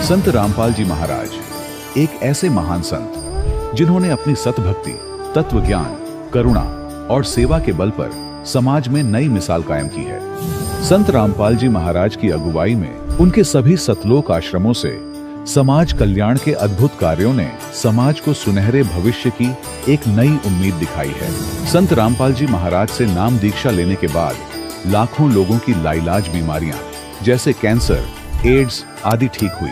संत रामपाल जी महाराज एक ऐसे महान संत जिन्होंने अपनी सतभक्ति, तत्व ज्ञान, करुणा और सेवा के बल पर समाज में नई मिसाल कायम की है। संत रामपाल जी महाराज की अगुवाई में उनके सभी सतलोक आश्रमों से समाज कल्याण के अद्भुत कार्यों ने समाज को सुनहरे भविष्य की एक नई उम्मीद दिखाई है। संत रामपाल जी महाराज से नाम दीक्षा लेने के बाद लाखों लोगों की लाइलाज बीमारियां जैसे कैंसर, एड्स आदि ठीक हुई।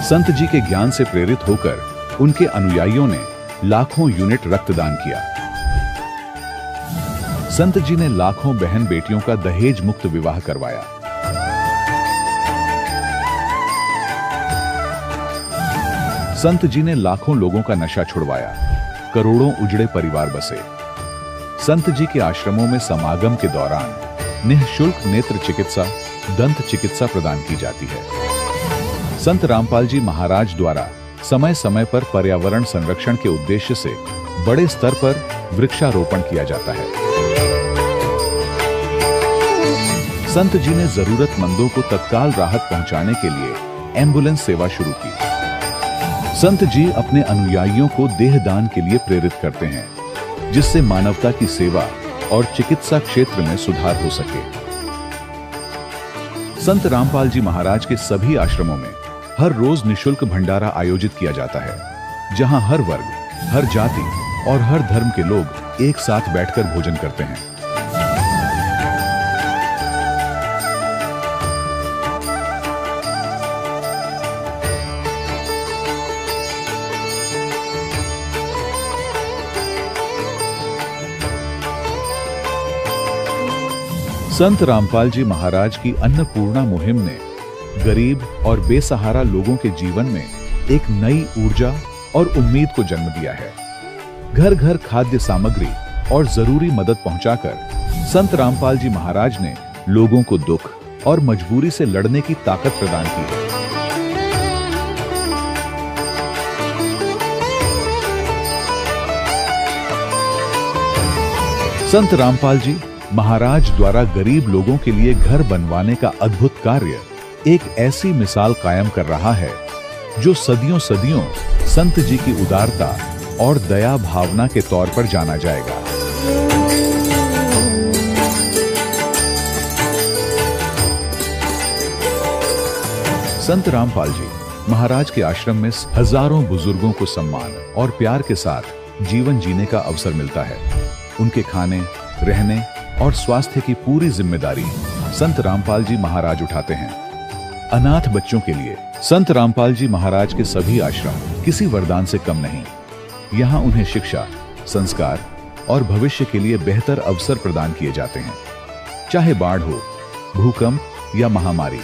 संत जी के ज्ञान से प्रेरित होकर उनके अनुयायियों ने लाखों यूनिट रक्तदान किया। संत जी ने लाखों बहन बेटियों का दहेज मुक्त विवाह करवाया। संत जी ने लाखों लोगों का नशा छुड़वाया, करोड़ों उजड़े परिवार बसे। संत जी के आश्रमों में समागम के दौरान निःशुल्क नेत्र चिकित्सा, दंत चिकित्सा प्रदान की जाती है। संत रामपाल जी महाराज द्वारा समय समय पर पर्यावरण संरक्षण के उद्देश्य से बड़े स्तर पर वृक्षारोपण किया जाता है। संत जी ने जरूरतमंदों को तत्काल राहत पहुंचाने के लिए एम्बुलेंस सेवा शुरू की। संत जी अपने अनुयायियों को देहदान के लिए प्रेरित करते हैं, जिससे मानवता की सेवा और चिकित्सा क्षेत्र में सुधार हो सके। संत रामपाल जी महाराज के सभी आश्रमों में हर रोज निःशुल्क भंडारा आयोजित किया जाता है, जहां हर वर्ग, हर जाति और हर धर्म के लोग एक साथ बैठकर भोजन करते हैं। संत रामपाल जी महाराज की अन्नपूर्णा मुहिम ने गरीब और बेसहारा लोगों के जीवन में एक नई ऊर्जा और उम्मीद को जन्म दिया है। घर घर खाद्य सामग्री और जरूरी मदद पहुंचाकर संत रामपाल जी महाराज ने लोगों को दुख और मजबूरी से लड़ने की ताकत प्रदान की है। संत रामपाल जी महाराज द्वारा गरीब लोगों के लिए घर बनवाने का अद्भुत कार्य एक ऐसी मिसाल कायम कर रहा है जो सदियों सदियों संत जी की उदारता और दया भावना के तौर पर जाना जाएगा। संत रामपाल जी महाराज के आश्रम में हजारों बुजुर्गों को सम्मान और प्यार के साथ जीवन जीने का अवसर मिलता है। उनके खाने, रहने और स्वास्थ्य की पूरी जिम्मेदारी संत रामपाल जी महाराज उठाते हैं। अनाथ बच्चों के लिए संत रामपाल जी महाराज के सभी आश्रम किसी वरदान से कम नहीं। यहाँ उन्हें शिक्षा, संस्कार और भविष्य के लिए बेहतर अवसर प्रदान किए जाते हैं। चाहे बाढ़ हो, भूकंप या महामारी,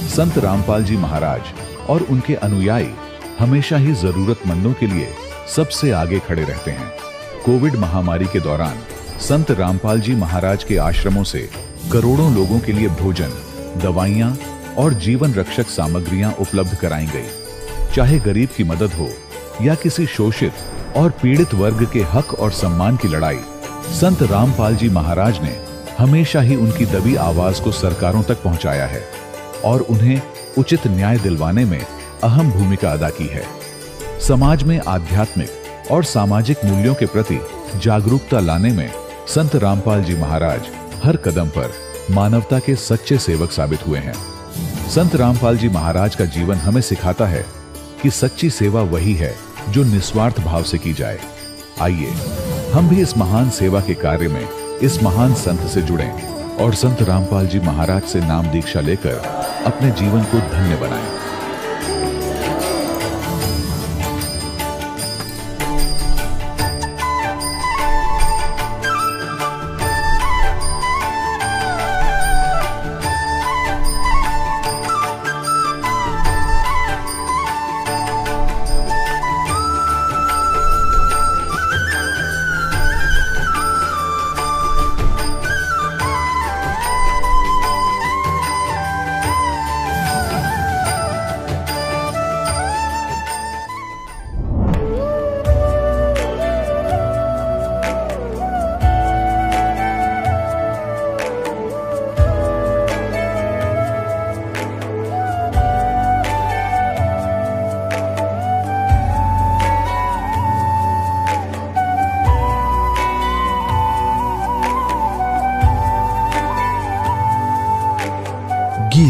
संत रामपाल जी महाराज और उनके अनुयायी हमेशा ही जरूरतमंदों के लिए सबसे आगे खड़े रहते हैं। कोविड महामारी के दौरान संत रामपाल जी महाराज के आश्रमों से करोड़ों लोगों के लिए भोजन, दवाइयां और जीवन रक्षक सामग्रियां उपलब्ध कराई गई। चाहे गरीब की मदद हो या किसी शोषित और पीड़ित वर्ग के हक और सम्मान की लड़ाई, संत रामपाल जी महाराज ने हमेशा ही उनकी दबी आवाज को सरकारों तक पहुंचाया है और उन्हें उचित न्याय दिलवाने में अहम भूमिका अदा की है। समाज में आध्यात्मिक और सामाजिक मूल्यों के प्रति जागरूकता लाने में संत रामपाल जी महाराज हर कदम पर मानवता के सच्चे सेवक साबित हुए हैं। संत रामपाल जी महाराज का जीवन हमें सिखाता है कि सच्ची सेवा वही है जो निस्वार्थ भाव से की जाए। आइए हम भी इस महान सेवा के कार्य में इस महान संत से जुड़ें और संत रामपाल जी महाराज से नाम दीक्षा लेकर अपने जीवन को धन्य बनाएं।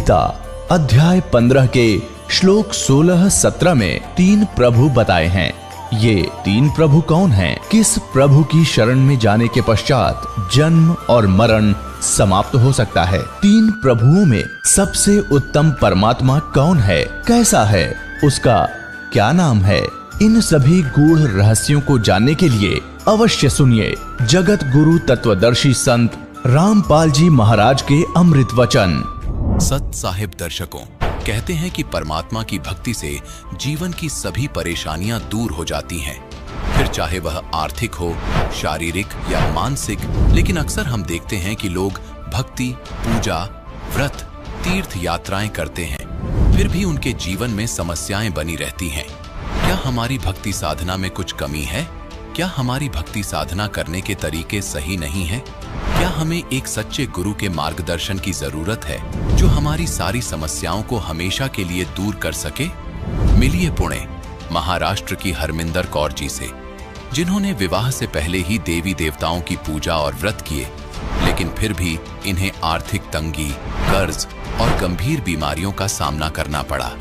गीता अध्याय 15 के श्लोक 16-17 में 3 प्रभु बताए हैं। ये 3 प्रभु कौन हैं? किस प्रभु की शरण में जाने के पश्चात जन्म और मरण समाप्त हो सकता है? 3 प्रभुओं में सबसे उत्तम परमात्मा कौन है? कैसा है? उसका क्या नाम है? इन सभी गूढ़ रहस्यों को जानने के लिए अवश्य सुनिए जगत गुरु तत्वदर्शी संत रामपाल जी महाराज के अमृत वचन। सत साहिब दर्शकों, कहते हैं कि परमात्मा की भक्ति से जीवन की सभी परेशानियां दूर हो जाती हैं, फिर चाहे वह आर्थिक हो, शारीरिक या मानसिक। लेकिन अक्सर हम देखते हैं कि लोग भक्ति, पूजा, व्रत, तीर्थ यात्राएं करते हैं, फिर भी उनके जीवन में समस्याएं बनी रहती हैं। क्या हमारी भक्ति साधना में कुछ कमी है? क्या हमारी भक्ति साधना करने के तरीके सही नहीं हैं? क्या हमें एक सच्चे गुरु के मार्गदर्शन की जरूरत है जो हमारी सारी समस्याओं को हमेशा के लिए दूर कर सके? मिलिए पुणे, महाराष्ट्र की हरमिंदर कौर जी से, जिन्होंने विवाह से पहले ही देवी देवताओं की पूजा और व्रत किए, लेकिन फिर भी इन्हें आर्थिक तंगी, कर्ज और गंभीर बीमारियों का सामना करना पड़ा।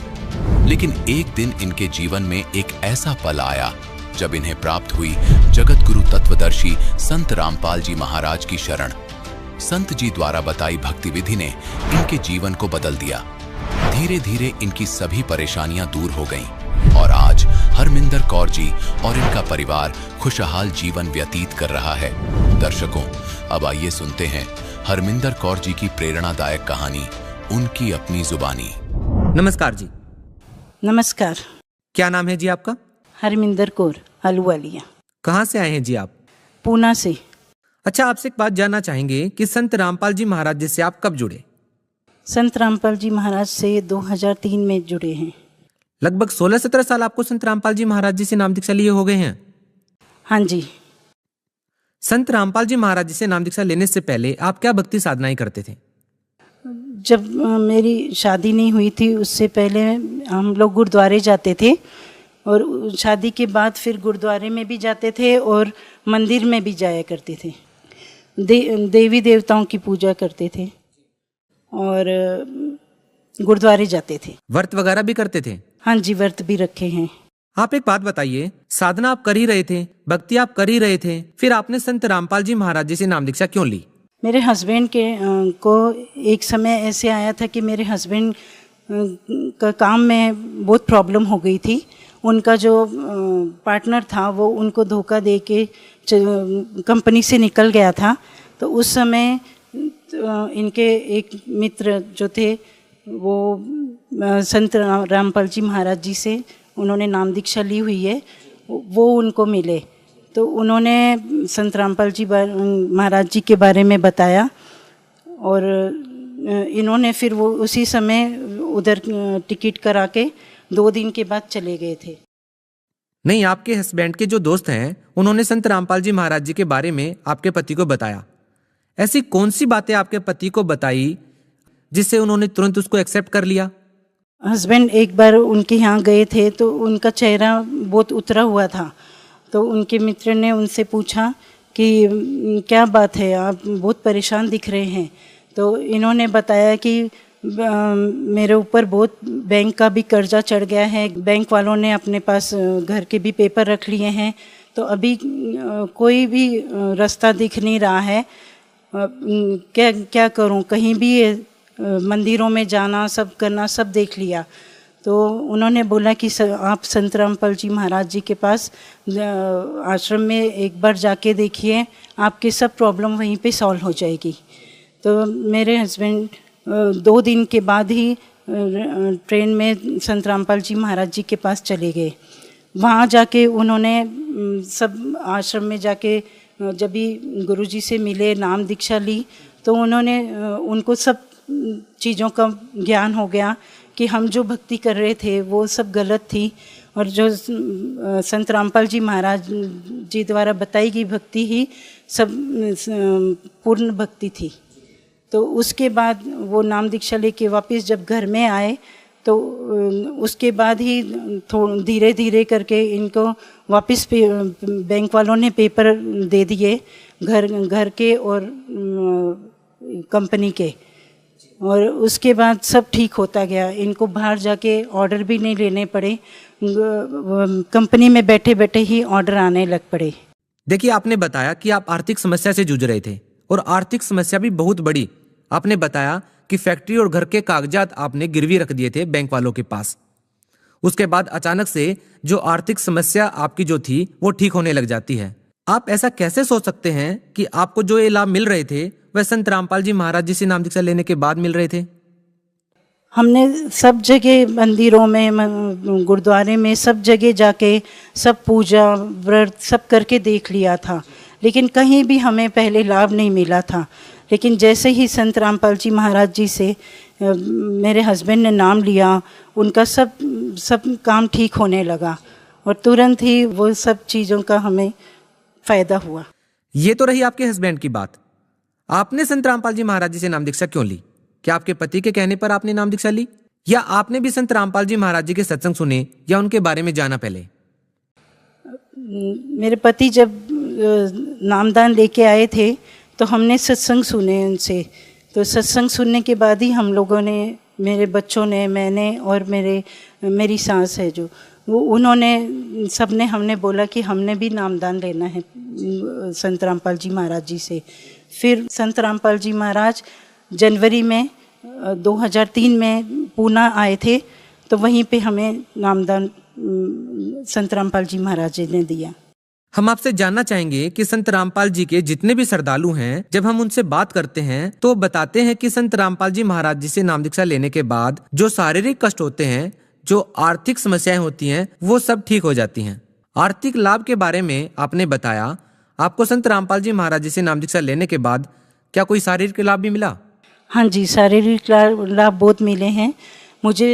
लेकिन एक दिन इनके जीवन में एक ऐसा पल आया जब इन्हें प्राप्त हुई जगत गुरु तत्वदर्शी संत रामपाल जी महाराज की शरण। संत जी द्वारा बताई भक्ति विधि ने इनके जीवन को बदल दिया। धीरे धीरे इनकी सभी परेशानियां दूर हो गईं और आज हरमिंदर कौर जी और इनका परिवार खुशहाल जीवन व्यतीत कर रहा है। दर्शकों, अब आइए सुनते हैं हरमिंदर कौर जी की प्रेरणादायक कहानी, उनकी अपनी जुबानी। नमस्कार जी। नमस्कार। क्या नाम है जी आपका? हरमिंदर कौर, अलुवालिया। कहाँ से आए हैं जी आप? पूना से। अच्छा, आपसे एक बात जानना चाहेंगे कि संत रामपाल जी महाराज जी से आप कब जुड़े? संत रामपाल जी महाराज से 2003 में जुड़े हैं। लगभग 16-17 साल आपको संत रामपाल जी महाराज जी से नाम दीक्षा लिए हो गए हैं? हाँ जी। संत रामपाल जी महाराज जी से नाम दीक्षा लेने से पहले आप क्या भक्ति साधनाएं करते थे? जब मेरी शादी नहीं हुई थी उससे पहले हम लोग गुरुद्वारे जाते थे, और शादी के बाद फिर गुरुद्वारे में भी जाते थे और मंदिर में भी जाया करते थे। देवी देवताओं की पूजा करते थे और गुरुद्वारे जाते थे। व्रत वगैरह भी करते थे? हाँ जी, व्रत भी रखे हैं। आप एक बात बताइए, साधना आप कर ही रहे थे, भक्ति आप कर ही रहे थे, फिर आपने संत रामपाल जी महाराज जी से नाम दीक्षा क्यों ली? मेरे हस्बैंड को एक समय ऐसे आया था कि मेरे हस्बैंड का काम में बहुत प्रॉब्लम हो गई थी। उनका जो पार्टनर था वो उनको धोखा दे के कंपनी से निकल गया था। तो उस समय इनके एक मित्र जो थे वो संत रामपाल जी महाराज जी से उन्होंने नाम दीक्षा ली हुई है, वो उनको मिले। तो उन्होंने संत रामपाल जी महाराज जी के बारे में बताया और इन्होंने फिर वो उसी समय उधर टिकट करा के 2 दिन के बाद चले गए थे। नहीं, आपके हस्बैंड के जो दोस्त हैं उन्होंने संत रामपाल जी महाराज जी के बारे में आपके पति को बताया। ऐसी कौन सी बातें आपके पति को बताई जिससे उन्होंने तुरंत उसको एक्सेप्ट कर लिया? हस्बैंड एक बार उनके यहाँ गए थे तो उनका चेहरा बहुत उतरा हुआ था। तो उनके मित्र ने उनसे पूछा कि क्या बात है, आप बहुत परेशान दिख रहे हैं। तो इन्होंने बताया कि मेरे ऊपर बहुत बैंक का भी कर्जा चढ़ गया है, बैंक वालों ने अपने पास घर के भी पेपर रख लिए हैं, तो अभी कोई भी रास्ता दिख नहीं रहा है, क्या करूं, कहीं भी मंदिरों में जाना, सब करना, सब देख लिया। तो उन्होंने बोला कि आप संत रामपाल जी महाराज जी के पास आश्रम में एक बार जाके देखिए, आपके सब प्रॉब्लम वहीं पे सॉल्व हो जाएगी। तो मेरे हस्बैंड 2 दिन के बाद ही ट्रेन में संत रामपाल जी महाराज जी के पास चले गए। वहाँ जाके उन्होंने सब आश्रम में जाके जब भी गुरुजी से मिले, नाम दीक्षा ली, तो उन्होंने उनको सब चीज़ों का ज्ञान हो गया कि हम जो भक्ति कर रहे थे वो सब गलत थी, और जो संत रामपाल जी महाराज जी द्वारा बताई गई भक्ति ही सब पूर्ण भक्ति थी। तो उसके बाद वो नाम दीक्षा लेके वापस जब घर में आए तो उसके बाद ही धीरे धीरे करके इनको वापस बैंक वालों ने पेपर दे दिए घर के और कंपनी के। और उसके बाद सब ठीक होता गया। इनको बाहर जाके ऑर्डर भी नहीं लेने पड़े, कंपनी में बैठे बैठे ही ऑर्डर आने लग पड़े। देखिए, आपने बताया कि आप आर्थिक समस्या से जूझ रहे थे और आर्थिक समस्या भी बहुत बड़ी। आपने बताया कि फैक्ट्री और घर के कागजात आपने गिरवी रख दिए थे बैंक वालों के पास। उसके बाद अचानक से जो आर्थिक समस्या आपकी जो थी वो ठीक होने लग जाती है। आप ऐसा कैसे सोच सकते हैं कि आपको जो ये लाभ मिल रहे थे वह संत रामपाल जी महाराज जी से नाम दीक्षा लेने के बाद मिल रहे थे? हमने सब जगह मंदिरों में, गुरुद्वारे में, सब जगह जाके सब पूजा व्रत सब करके देख लिया था, लेकिन कहीं भी हमें पहले लाभ नहीं मिला था। लेकिन जैसे ही संत रामपाल जी महाराज जी से मेरे हस्बैंड ने नाम लिया, उनका सब काम ठीक होने लगा और तुरंत ही वो सब चीज़ों का हमें फ़ायदा हुआ। ये तो रही आपके हस्बैंड की बात। आपने संत रामपाल जी महाराज जी से नाम दीक्षा क्यों ली? क्या आपके पति के कहने पर आपने नाम दीक्षा ली, या आपने भी संत रामपाल जी महाराज जी के सत्संग सुने या उनके बारे में जाना पहले? मेरे पति जब नामदान लेके आए थे तो हमने सत्संग सुने उनसे। तो सत्संग सुनने के बाद ही हम लोगों ने, मेरे बच्चों ने, मैंने और मेरी सास है जो, वो उन्होंने, सबने हमने बोला कि हमने भी नामदान लेना है संत रामपाल जी महाराज जी से। फिर संत रामपाल जी महाराज जनवरी में 2003 में पूना आए थे, तो वहीं पे हमें नामदान संत रामपाल जी महाराज जी ने दिया। हम आपसे जानना चाहेंगे कि संत रामपाल जी के जितने भी श्रद्धालु हैं, जब हम उनसे बात करते हैं तो बताते हैं कि संत रामपाल जी महाराज जी से नाम दीक्षा लेने के बाद जो शारीरिक कष्ट होते हैं, जो आर्थिक समस्याएं होती हैं, वो सब ठीक हो जाती हैं। आर्थिक लाभ के बारे में आपने बताया, आपको संत रामपाल जी महाराज जी से नाम दीक्षा लेने के बाद क्या कोई शारीरिक लाभ भी मिला? हाँ जी, शारीरिक लाभ बहुत मिले हैं मुझे।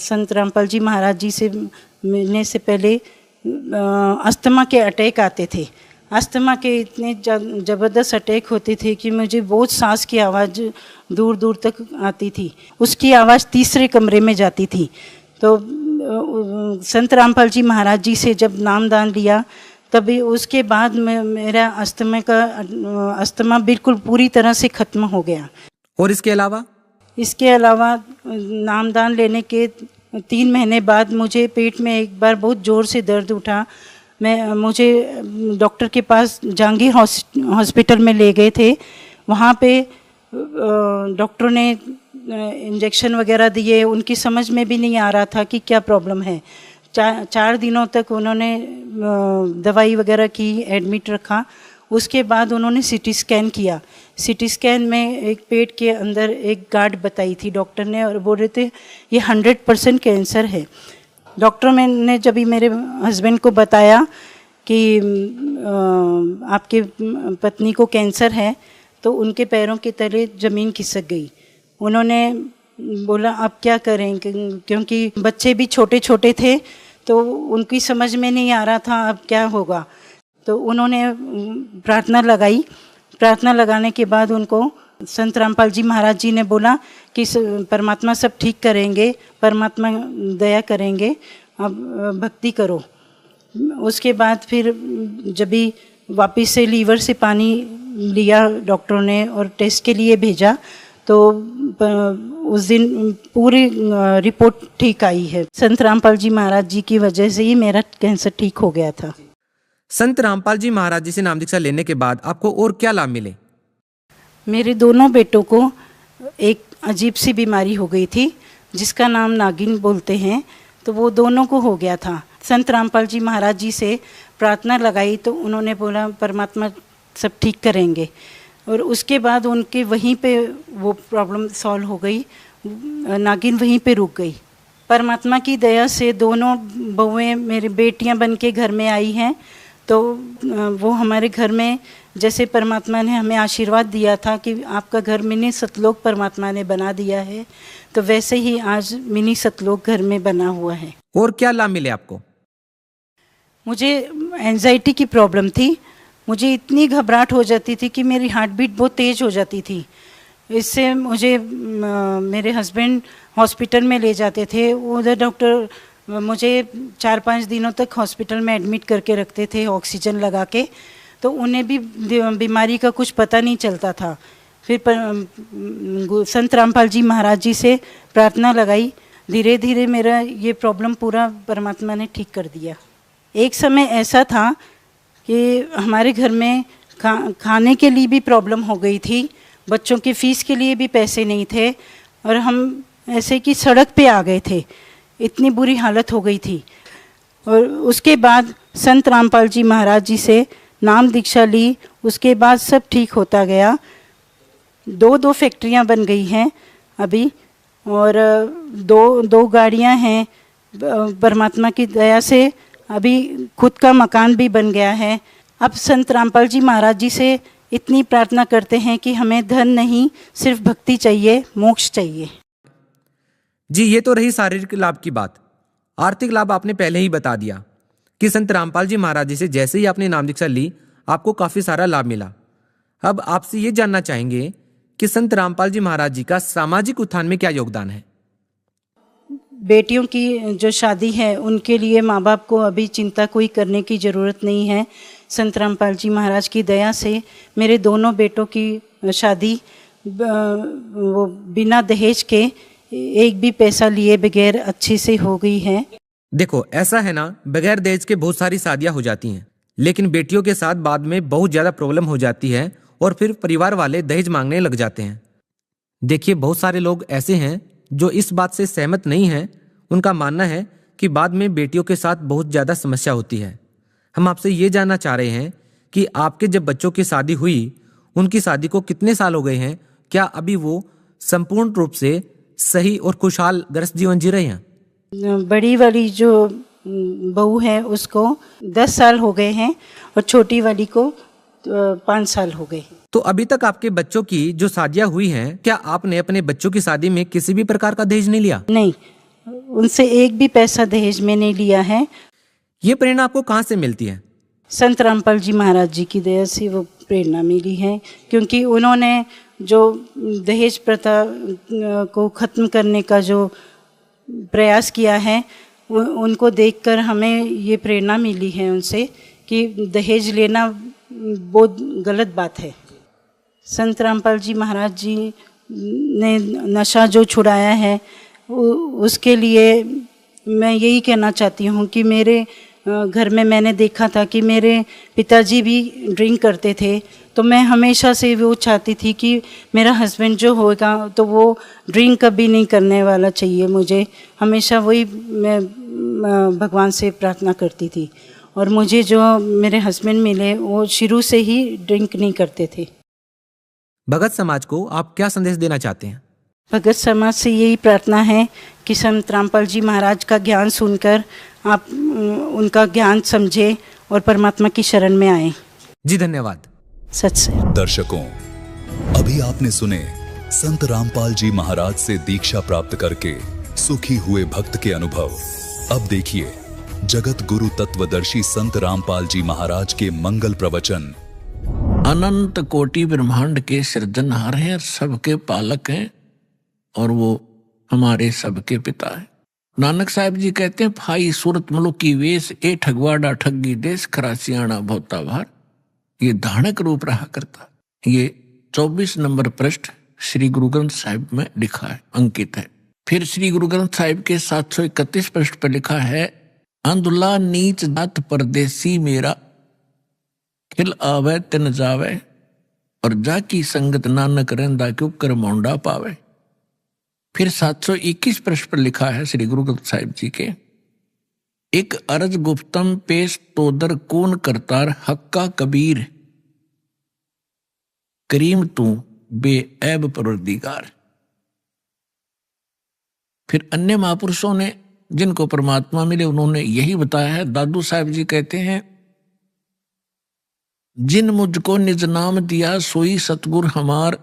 संत रामपाल जी महाराज जी से मिलने से पहले अस्थमा के अटैक आते थे। अस्थमा के इतने ज़बरदस्त अटैक होते थे कि मुझे बहुत सांस की आवाज़ दूर दूर तक आती थी, उसकी आवाज़ तीसरे कमरे में जाती थी। तो संत रामपाल जी महाराज जी से जब नामदान लिया, तभी उसके बाद मेरा अस्थमा बिल्कुल पूरी तरह से ख़त्म हो गया। और इसके अलावा नामदान लेने के 3 महीने बाद मुझे पेट में एक बार बहुत ज़ोर से दर्द उठा। मुझे डॉक्टर के पास जहांगीर हॉस्पिटल में ले गए थे। वहाँ पे डॉक्टर ने इंजेक्शन वगैरह दिए, उनकी समझ में भी नहीं आ रहा था कि क्या प्रॉब्लम है। 4 दिनों तक उन्होंने दवाई वगैरह की, एडमिट रखा। उसके बाद उन्होंने सीटी स्कैन किया। सीटी स्कैन में एक पेट के अंदर एक गांठ बताई थी डॉक्टर ने, और बोल रहे थे ये 100% कैंसर है। डॉक्टर ने जब भी मेरे हस्बैंड को बताया कि आपके पत्नी को कैंसर है, तो उनके पैरों के तले ज़मीन खिसक गई। उन्होंने बोला अब क्या करें, क्योंकि बच्चे भी छोटे छोटे थे, तो उनकी समझ में नहीं आ रहा था अब क्या होगा। तो उन्होंने प्रार्थना लगाई। प्रार्थना लगाने के बाद उनको संत रामपाल जी महाराज जी ने बोला कि परमात्मा सब ठीक करेंगे, परमात्मा दया करेंगे, अब भक्ति करो। उसके बाद फिर जब भी वापस से लीवर से पानी लिया डॉक्टरों ने और टेस्ट के लिए भेजा, तो उस दिन पूरी रिपोर्ट ठीक आई है। संत रामपाल जी महाराज जी की वजह से ही मेरा कैंसर ठीक हो गया था। संत रामपाल जी महाराज जी से नाम दीक्षा लेने के बाद आपको और क्या लाभ मिले? मेरे दोनों बेटों को एक अजीब सी बीमारी हो गई थी जिसका नाम नागिन बोलते हैं, तो वो दोनों को हो गया था। संत रामपाल जी महाराज जी से प्रार्थना लगाई तो उन्होंने बोला परमात्मा सब ठीक करेंगे, और उसके बाद उनके वहीं पे वो प्रॉब्लम सॉल्व हो गई, नागिन वहीं पे रुक गई। परमात्मा की दया से दोनों बहुएं मेरी बेटियां बन के घर में आई हैं। तो वो हमारे घर में, जैसे परमात्मा ने हमें आशीर्वाद दिया था कि आपका घर मिनी सतलोक परमात्मा ने बना दिया है, तो वैसे ही आज मिनी सतलोक घर में बना हुआ है। और क्या लाभ मिले आपको? मुझे एंजाइटी की प्रॉब्लम थी। मुझे इतनी घबराहट हो जाती थी कि मेरी हार्ट बीट बहुत तेज़ हो जाती थी। इससे मुझे मेरे हस्बैंड हॉस्पिटल में ले जाते थे। उधर डॉक्टर मुझे 4-5 दिनों तक हॉस्पिटल में एडमिट करके रखते थे ऑक्सीजन लगा के, तो उन्हें भी बीमारी का कुछ पता नहीं चलता था। फिर संत रामपाल जी महाराज जी से प्रार्थना लगाई। धीरे धीरे मेरा ये प्रॉब्लम पूरा परमात्मा ने ठीक कर दिया। एक समय ऐसा था कि हमारे घर में खाने के लिए भी प्रॉब्लम हो गई थी, बच्चों की फ़ीस के लिए भी पैसे नहीं थे, और हम ऐसे कि सड़क पे आ गए थे, इतनी बुरी हालत हो गई थी। और उसके बाद संत रामपाल जी महाराज जी से नाम दीक्षा ली, उसके बाद सब ठीक होता गया। दो फैक्ट्रियां बन गई हैं अभी, और दो गाड़ियां हैं। परमात्मा की दया से अभी खुद का मकान भी बन गया है। अब संत रामपाल जी महाराज जी से इतनी प्रार्थना करते हैं कि हमें धन नहीं, सिर्फ भक्ति चाहिए, मोक्ष चाहिए। जी, ये तो रही शारीरिक लाभ की बात। आर्थिक लाभ आपने पहले ही बता दिया कि संत रामपाल जी महाराज जी से जैसे ही आपने नाम दीक्षा ली आपको काफी सारा लाभ मिला। अब आपसे ये जानना चाहेंगे कि संत रामपाल जी महाराज जी का सामाजिक उत्थान में क्या योगदान है। बेटियों की जो शादी है उनके लिए माँ बाप को अभी चिंता कोई करने की ज़रूरत नहीं है। संत रामपाल जी महाराज की दया से मेरे दोनों बेटों की शादी वो बिना दहेज के, एक भी पैसा लिए बगैर अच्छी से हो गई है। देखो, ऐसा है ना, बगैर दहेज के बहुत सारी शादियां हो जाती हैं, लेकिन बेटियों के साथ बाद में बहुत ज़्यादा प्रॉब्लम हो जाती है और फिर परिवार वाले दहेज मांगने लग जाते हैं। देखिए, बहुत सारे लोग ऐसे हैं जो इस बात से सहमत नहीं हैं। उनका मानना है कि बाद में बेटियों के साथ बहुत ज़्यादा समस्या होती है। हम आपसे ये जानना चाह रहे हैं कि आपके जब बच्चों की शादी हुई, उनकी शादी को कितने साल हो गए हैं? क्या अभी वो संपूर्ण रूप से सही और खुशहाल ग्रस्त जीवन जी रहे हैं? बड़ी वाली जो बहू है उसको 10 साल हो गए हैं और छोटी वाली को 5 साल हो गए। तो अभी तक आपके बच्चों की जो शादियां हुई हैं, क्या आपने अपने बच्चों की शादी में किसी भी प्रकार का दहेज नहीं लिया? नहीं, उनसे एक भी पैसा दहेज में नहीं लिया है। ये प्रेरणा आपको कहाँ से मिलती है? संत रामपाल जी महाराज जी की दया से वो प्रेरणा मिली है, क्योंकि उन्होंने जो दहेज प्रथा को ख़त्म करने का जो प्रयास किया है, उनको देखकर हमें ये प्रेरणा मिली है उनसे कि दहेज लेना बहुत गलत बात है। संत रामपाल जी महाराज जी ने नशा जो छुड़ाया है, उसके लिए मैं यही कहना चाहती हूँ कि मेरे घर में मैंने देखा था कि मेरे पिताजी भी ड्रिंक करते थे, तो मैं हमेशा से वो चाहती थी कि मेरा हस्बैंड जो होगा तो वो ड्रिंक कभी नहीं करने वाला चाहिए मुझे। हमेशा वही मैं भगवान से प्रार्थना करती थी, और मुझे जो मेरे हस्बैंड मिले वो शुरू से ही ड्रिंक नहीं करते थे। भगत समाज को आप क्या संदेश देना चाहते हैं? भगत समाज से यही प्रार्थना है कि संत रामपाल जी महाराज का ज्ञान सुनकर आप उनका ज्ञान समझे और परमात्मा की शरण में आए। जी, धन्यवाद। सच से। दर्शकों, अभी आपने सुने संत रामपाल जी महाराज से दीक्षा प्राप्त करके सुखी हुए भक्त के अनुभव। अब देखिए जगत गुरु तत्वदर्शी संत रामपाल जी महाराज के मंगल प्रवचन। अनंत कोटि ब्रह्मांड के सृजनहार हैं, सबके पालक हैं, और वो हमारे सबके पिता है। नानक साहब जी कहते हैं, फाई सूरत मलुकी वेश, ए ठगवाड़ा ठगी देश, खरासियाना भोता भार। ये धानक रूप रहा करता। ये 24 नंबर पृष्ठ श्री गुरु ग्रंथ साहिब में लिखा है, अंकित है। फिर श्री गुरु ग्रंथ साहिब के 731 पृष्ठ पर लिखा है, अंधुला नीच जात परदेसी मेरा, खिल आवे तिन जावे, और जाकी संगत नानक रहंदा क्यों कर मोंडा पावे। फिर 721 पृष्ठ पर लिखा है श्री गुरु ग्रंथ साहिब जी के, एक अरज गुप्तम पेश तोदर कौन करतार, हक्का कबीर करीम तू बेऐब परवरदिगार। फिर अन्य महापुरुषों ने जिनको परमात्मा मिले उन्होंने यही बताया है। दादू साहब जी कहते हैं, जिन मुझको निज नाम दिया सोई सतगुर हमार,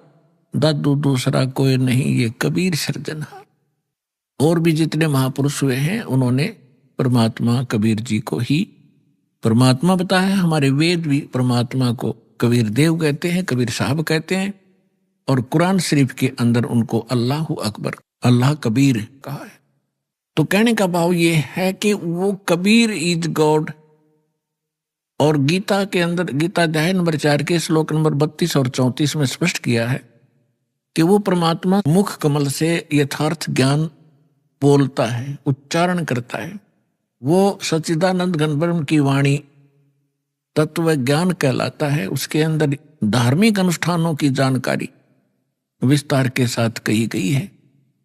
दादू दूसरा कोई नहीं ये कबीर सृजनहार। और भी जितने महापुरुष हुए हैं उन्होंने परमात्मा कबीर जी को ही परमात्मा बताया। हमारे वेद भी परमात्मा को कबीर देव कहते हैं, कबीर साहब कहते हैं, और कुरान शरीफ के अंदर उनको अल्लाह अकबर, अल्लाह कबीर कहा है। तो कहने का भाव ये है कि वो कबीर इज गॉड। और गीता के अंदर, गीता अध्याय नंबर 4 के श्लोक नंबर 32 और 34 में स्पष्ट किया है कि वो परमात्मा मुख कमल से यथार्थ ज्ञान बोलता है, उच्चारण करता है। वो सच्चिदानंद घन ब्रह्म की वाणी तत्व ज्ञान कहलाता है। उसके अंदर धार्मिक अनुष्ठानों की जानकारी विस्तार के साथ कही गई है।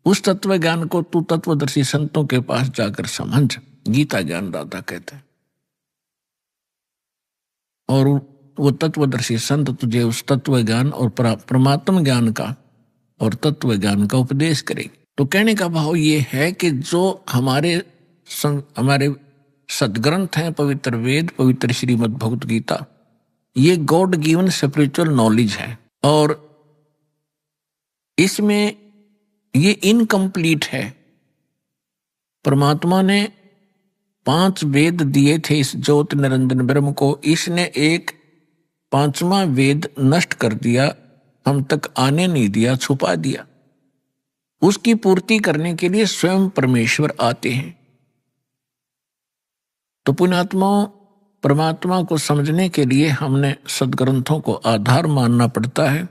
उस तत्व ज्ञान को तू तत्वदर्शी संतों के पास जाकर समझ, गीता ज्ञान दाता कहते हैं। और वो तत्वदर्शी संत तुझे उस तत्व ज्ञान और परमात्म ज्ञान का और तत्व ज्ञान का उपदेश करेगी। तो कहने का भाव ये है कि जो हमारे सदग्रंथ हैं, पवित्र वेद, पवित्र श्रीमद् भगवत गीता, ये गॉड गिवन स्पिरिचुअल नॉलेज है और इसमें ये इनकम्प्लीट है। परमात्मा ने 5 वेद दिए थे इस ज्योत निरंजन ब्रह्म को, इसने एक 5वां वेद नष्ट कर दिया, हम तक आने नहीं दिया, छुपा दिया। उसकी पूर्ति करने के लिए स्वयं परमेश्वर आते हैं। तो पुण्यात्माओं, परमात्मा को समझने के लिए हमने सदग्रंथों को आधार मानना पड़ता है।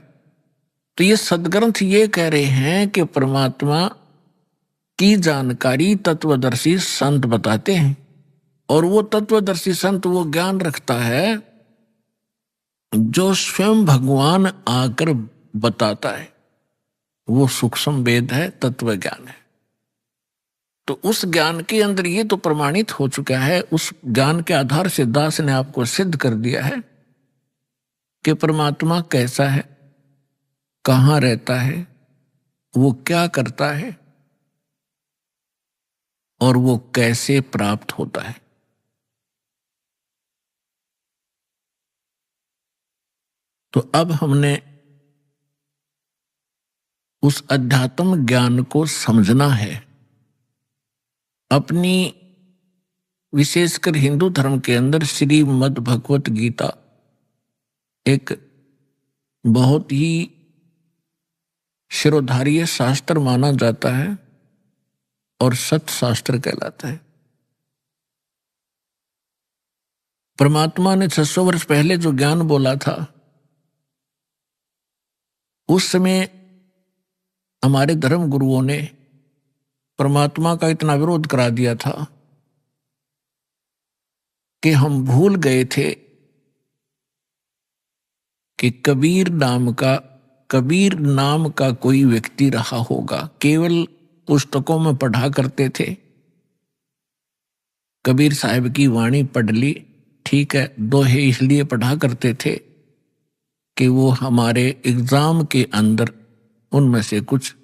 तो ये सदग्रंथ ये कह रहे हैं कि परमात्मा की जानकारी तत्वदर्शी संत बताते हैं और वो तत्वदर्शी संत वो ज्ञान रखता है जो स्वयं भगवान आकर बताता है। वो सूक्ष्म वेद है, तत्व ज्ञान है। तो उस ज्ञान के अंदर ये तो प्रमाणित हो चुका है, उस ज्ञान के आधार से दास ने आपको सिद्ध कर दिया है कि परमात्मा कैसा है, कहाँ रहता है, वो क्या करता है और वो कैसे प्राप्त होता है। तो अब हमने उस अध्यात्म ज्ञान को समझना है। अपनी विशेषकर हिंदू धर्म के अंदर श्रीमद् भगवत गीता एक बहुत ही शिरोधार्य शास्त्र माना जाता है और सत शास्त्र कहलाता है। परमात्मा ने 600 वर्ष पहले जो ज्ञान बोला था, उस समय हमारे धर्म गुरुओं ने परमात्मा का इतना विरोध करा दिया था कि हम भूल गए थे कि कबीर नाम का कोई व्यक्ति रहा होगा। केवल पुस्तकों में पढ़ा करते थे, कबीर साहब की वाणी पढ़ ली, ठीक है, दोहे इसलिए पढ़ा करते थे कि वो हमारे एग्जाम के अंदर उनमें से कुछ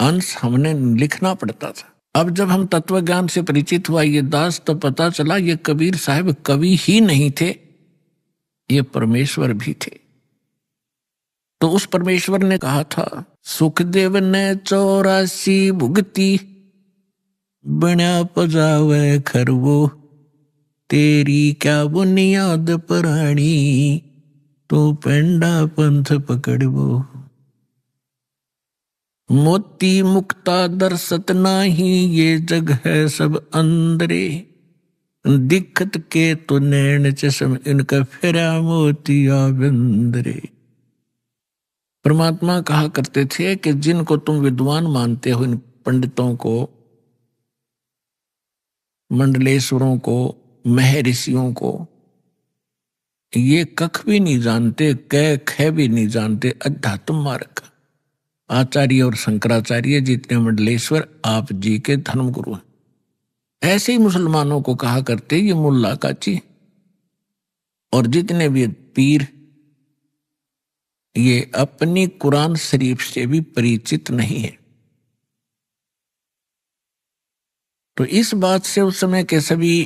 अंश हमने लिखना पड़ता था। अब जब हम तत्व ज्ञान से परिचित हुआ ये दास, तो पता चला ये कबीर साहब कवि ही नहीं थे, ये परमेश्वर भी थे। तो उस परमेश्वर ने कहा था, सुखदेव ने 84 भुगती, बण्या पजावे खरवो, तेरी क्या बुनियाद प्राणी, तो पेंडा पंथ पकड़वो। मोती मुक्ता दर्शत नाही, ये जग है सब अंदरे, दिखत के तो नैन चश्म, इनका फेरा मोतिया बंदरे। परमात्मा कहा करते थे कि जिनको तुम विद्वान मानते हो, इन पंडितों को, मंडलेश्वरों को, महर्षियों को, ये कख भी नहीं जानते, कै ख भी नहीं जानते अध्यात्म मार्ग का। आचार्य और शंकराचार्य जितने मंडलेश्वर आप जी के धर्म गुरु हैं, ऐसे ही मुसलमानों को कहा करते ये मुल्ला काची। और जितने भी पीर, ये अपनी कुरान शरीफ से भी परिचित नहीं है। तो इस बात से उस समय के सभी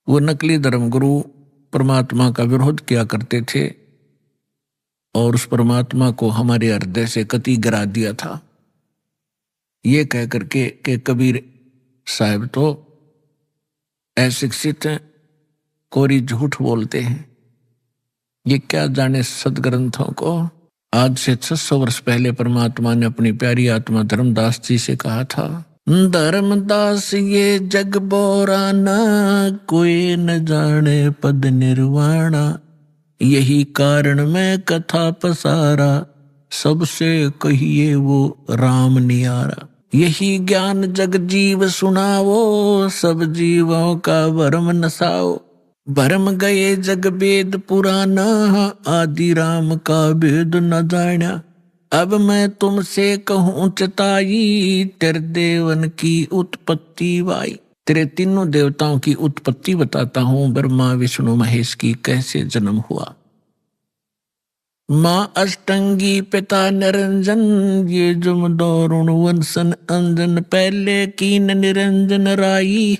वो नकली धर्मगुरु परमात्मा का विरोध किया करते थे और उस परमात्मा को हमारे हृदय से कति गिरा दिया था, ये कह करके कि कबीर साहब तो अशिक्षित हैं, कोरी झूठ बोलते हैं। ये क्या जाने सदग्रंथों को। आज से 600 वर्ष पहले परमात्मा ने अपनी प्यारी आत्मा धर्मदास जी से कहा था, धर्मदास ये जग बोराना, कोई न जाने पद निर्वाणा, यही कारण मैं कथा पसारा, सबसे कहिए वो राम नियारा। यही ज्ञान जग जीव सुनावो, सब जीवों का भरम नसाओ। भरम गए जग वेद पुराना, आदि राम का वेद न जाना। अब मैं तुमसे कहूँ चताई, तेरे देवन की उत्पत्ति वाई। तेरे तीनों देवताओं की उत्पत्ति बताता हूँ, ब्रह्मा विष्णु महेश की कैसे जन्म हुआ। माँ अष्टंगी पिता निरंजन, ये जुम दौरुण वंशन अंजन। पहले कीन निरंजन राई,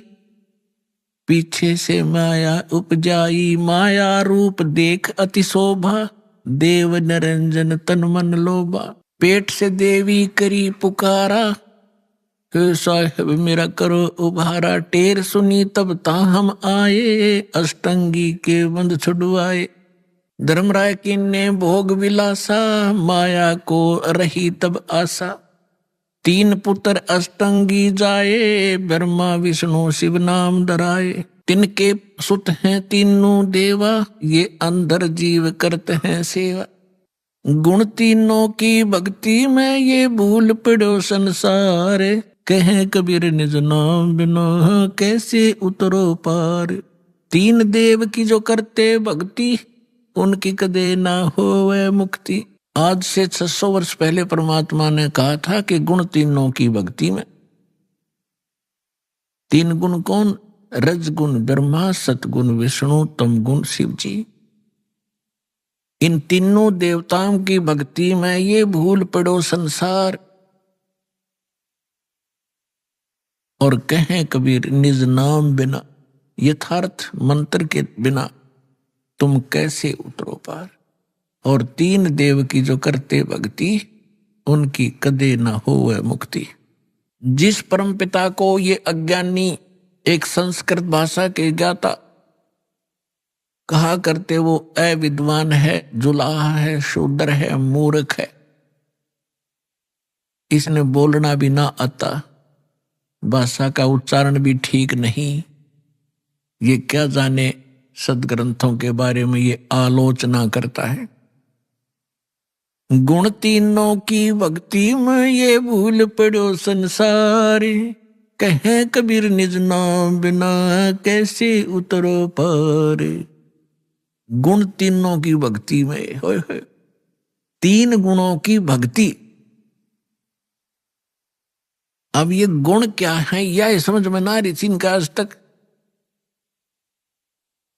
पीछे से माया उपजाई। माया रूप देख अति शोभा, देव निरंजन तन मन लोभा। पेट से देवी करी पुकारा, हे साहिब मेरा करो उभारा। टेर सुनी तब ता हम आए, अष्टंगी के बंध छुड़वाए। धर्मराय की ने भोग विलासा, माया को रही तब आशा। तीन पुत्र अष्टंगी जाए, ब्रह्मा विष्णु शिव नाम धराए। तिनके सुत हैं तीनों देवा, ये अंदर जीव करते हैं सेवा। गुण तीनों की भक्ति में ये भूल पड़ो संसार। कहे कबीर निज नाम बिना कैसे उतरो पार। तीन देव की जो करते भक्ति, उनकी कदे ना होवे मुक्ति। आज से 600 वर्ष पहले परमात्मा ने कहा था कि गुण तीनों की भक्ति में। तीन गुण कौन? रजगुण ब्रह्मा, सतगुण विष्णु, तम गुण शिव जी। इन तीनों देवताओं की भक्ति में ये भूल पड़ो संसार। और कहें कबीर निज नाम बिना, यथार्थ मंत्र के बिना तुम कैसे उतरो पार। और तीन देव की जो करते भक्ति, उनकी कदे ना हो वह मुक्ति। जिस परम पिता को ये अज्ञानी, एक संस्कृत भाषा के ज्ञाता कहा करते, वो अविद्वान है, जुलाहा है, शूद्र है, मूर्ख है, इसने बोलना भी ना आता, भाषा का उच्चारण भी ठीक नहीं, ये क्या जाने सदग्रंथों के बारे में ये आलोचना करता है। गुण तीनों की भक्ति में ये भूल पड़ो संसार। कहे कबीर निज नाम बिना कैसे उतरो पार। गुण तीनों की भक्ति में, होय होय, तीन गुणों की भक्ति। अब ये गुण क्या है, यह समझ में ना रही थी इनका आज तक।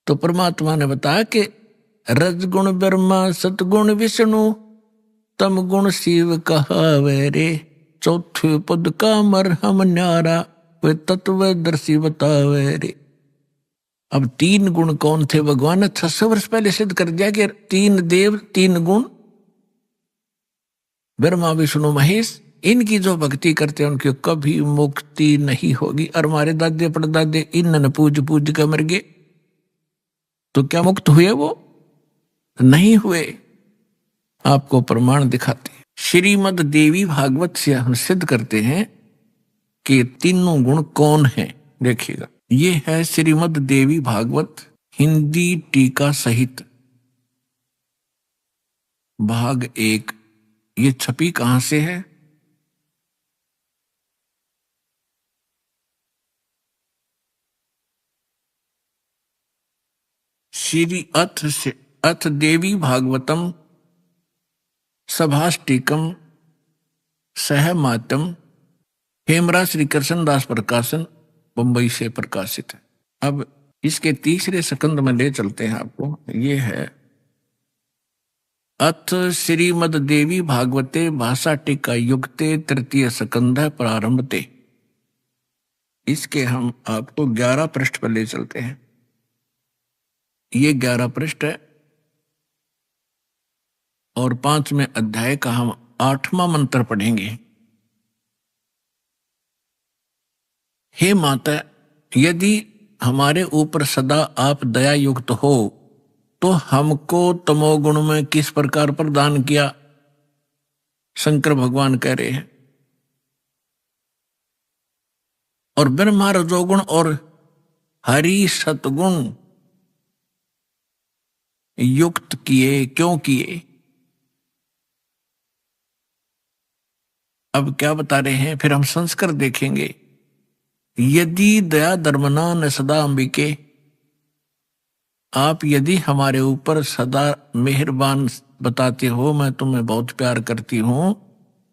तो परमात्मा ने बताया कि रजगुण ब्रह्मा, सतगुण विष्णु, तम गुण शिव कहावे रे। चौथे पद का मरहम न्यारा, वे तत्वदर्शी बतावे रे। अब तीन गुण कौन थे? भगवान ने 600 वर्ष पहले सिद्ध कर दिया कि तीन देव, तीन गुण, ब्रह्मा विष्णु महेश, इनकी जो भक्ति करते हैं उनकी कभी मुक्ति नहीं होगी। और हमारे दादे परदादे इनने पूज पूज कर मर गए, तो क्या मुक्त हुए? वो नहीं हुए। आपको प्रमाण दिखाते हैं। श्रीमद देवी भागवत से हम सिद्ध करते हैं कि तीनों गुण कौन हैं। देखिएगा, ये है श्रीमद देवी भागवत हिंदी टीका सहित भाग 1। ये छपी कहां से है? श्री अथ देवी भागवतम सभाष्टिकम सहमातम, हेमरा श्री कृष्णदास प्रकाशन, बंबई से प्रकाशित है। अब इसके तीसरे स्कंद में ले चलते हैं आपको। ये है अथ श्रीमद देवी भागवते भाषा टीका युक्ते तृतीय स्कंध प्रारंभते। इसके हम आपको 11 पृष्ठ पर ले चलते हैं। ये 11 पृष्ठ है और 5वें अध्याय का हम 8वां मंत्र पढ़ेंगे। हे माता, यदि हमारे ऊपर सदा आप दया युक्त हो तो हमको तमोगुण में किस प्रकार प्रदान किया? शंकर भगवान कह रहे हैं। और ब्रह्मा रजोगुण और हरि सतगुण युक्त किए, क्यों किए? अब क्या बता रहे हैं, फिर हम संस्कार देखेंगे। यदि दया धर्मना न सदा अंबिके, आप यदि हमारे ऊपर सदा मेहरबान बताते हो, मैं तुम्हें बहुत प्यार करती हूं,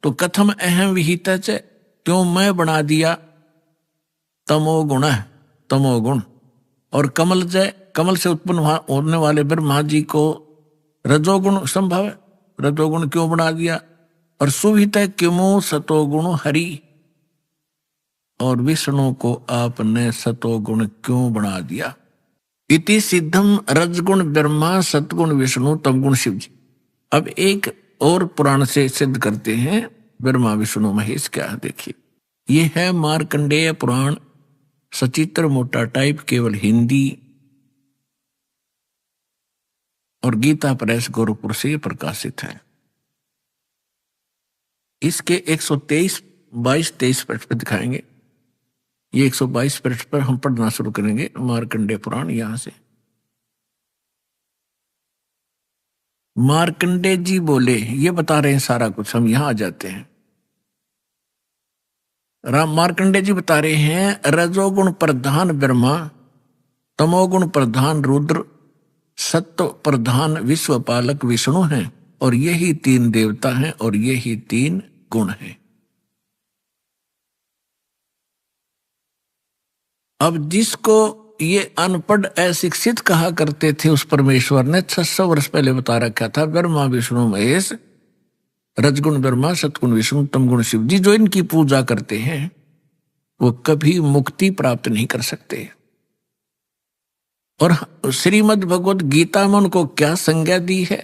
तो कथम अहम विहित, क्यों मैं बना दिया तमोगुण, तमोगुण। और कमल जय, कमल से उत्पन्न होने वाले ब्रह्मा जी को रजोगुण संभव है, रजोगुण क्यों बना दिया। और सुविहित किमु सतोगुण हरि, और विष्णु को आपने सतोगुण क्यों बना दिया। इति सिद्धम रजगुण ब्रह्मा सतगुण विष्णु तमगुण शिव जी। अब एक और पुराण से सिद्ध करते हैं ब्रह्मा विष्णु महेश क्या है, देखिए। ये है मार्कंडेय पुराण, सचित्र मोटा टाइप, केवल हिंदी, और गीता प्रेस गोरखपुर से प्रकाशित है। इसके 123, 22-23 पृष्ठ पर दिखाएंगे। ये 122 पृष्ठ पर हम पढ़ना शुरू करेंगे मार्कंडेय पुराण। यहां से मार्कंडेय जी बोले, ये बता रहे हैं सारा कुछ, हम यहां आ जाते हैं। राम मार्कंडेय जी बता रहे हैं, रजोगुण प्रधान ब्रह्मा, तमोगुण प्रधान रुद्र, सत्व प्रधान विश्वपालक विष्णु हैं, और यही 3 देवता हैं, और यही 3 गुण हैं। अब जिसको ये अनपढ़ अशिक्षित कहा करते थे, उस परमेश्वर ने 600 वर्ष पहले बता रखा था, ब्रह्मा विष्णु महेश, रजगुण ब्रह्मा सतगुण विष्णु तमगुण शिव जी, जो इनकी पूजा करते हैं वो कभी मुक्ति प्राप्त नहीं कर सकते। और श्रीमद् भगवत गीता में उनको क्या संज्ञा दी है,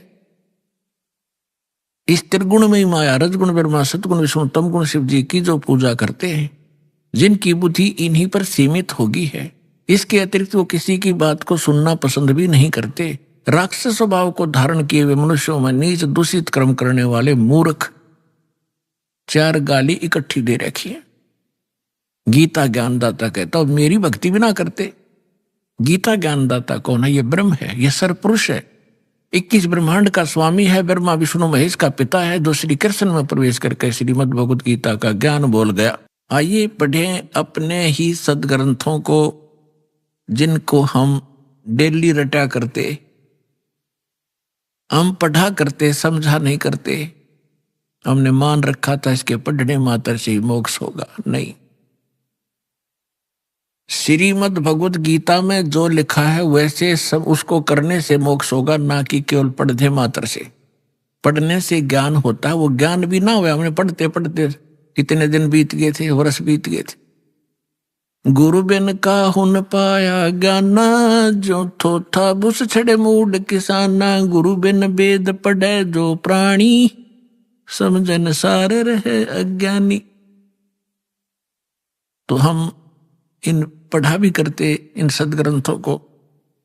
इस त्रिगुण में ही माया, रजगुण ब्रह्मा सतगुण विष्णु तमगुण शिव जी की जो पूजा करते हैं, जिनकी बुद्धि इन्हीं पर सीमित होगी है, इसके अतिरिक्त वो किसी की बात को सुनना पसंद भी नहीं करते। राक्षस स्वभाव को धारण किए हुए मनुष्यों में नीच दूषित कर्म करने वाले मूर्ख, 4 गाली इकट्ठी दे रखी है। गीता ज्ञानदाता कहता और मेरी भक्ति भी ना करते। गीता ज्ञानदाता कौन है? ये ब्रह्म है, ये सरपुरुष है, 21 ब्रह्मांड का स्वामी है, ब्रह्मा विष्णु महेश का पिता है, जो श्री कृष्ण में प्रवेश करके श्रीमद् भगवत गीता का ज्ञान बोल गया। आइए पढ़ें अपने ही सदग्रंथों को, जिनको हम डेली रटा करते, हम पढ़ा करते, समझा नहीं करते। हमने मान रखा था इसके पढ़ने मात्र से ही मोक्ष होगा, नहीं। श्रीमद् भगवत गीता में जो लिखा है वैसे सब उसको करने से मोक्ष होगा, ना कि केवल पढ़ने मात्र से। पढ़ने से ज्ञान होता है, वो ज्ञान भी ना हुआ, हमने पढ़ते पढ़ते कितने दिन बीत गए थे, वर्ष बीत गए थे। गुरु बिन का हुन पाया ज्ञाना, जो थोथा बुस छड़े मूड किसाना। गुरु बिन वेद पढ़े जो प्राणी, समझन सार रहे अज्ञानी। तो हम इन पढ़ा भी करते इन सदग्रंथों को,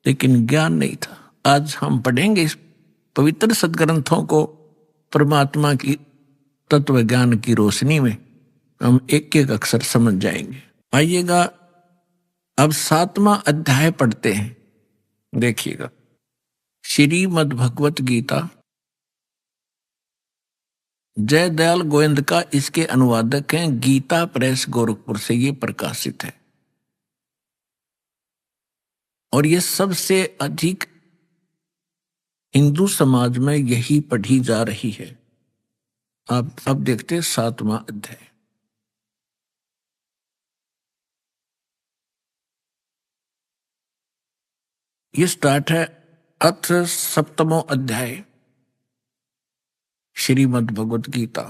लेकिन ज्ञान नहीं था। आज हम पढ़ेंगे इस पवित्र सदग्रंथों को परमात्मा की तत्व ज्ञान की रोशनी में, हम एक एक अक्षर समझ जाएंगे। आइएगा अब 7वां अध्याय पढ़ते हैं, देखिएगा। श्रीमद् भगवत गीता, जय दयाल गोविंद का इसके अनुवादक हैं, गीता प्रेस गोरखपुर से ये प्रकाशित है, और ये सबसे अधिक हिंदू समाज में यही पढ़ी जा रही है। आप अब देखते हैं 7वां अध्याय। ये स्टार्ट है अथ 7वां अध्याय श्रीमद् भगवत गीता।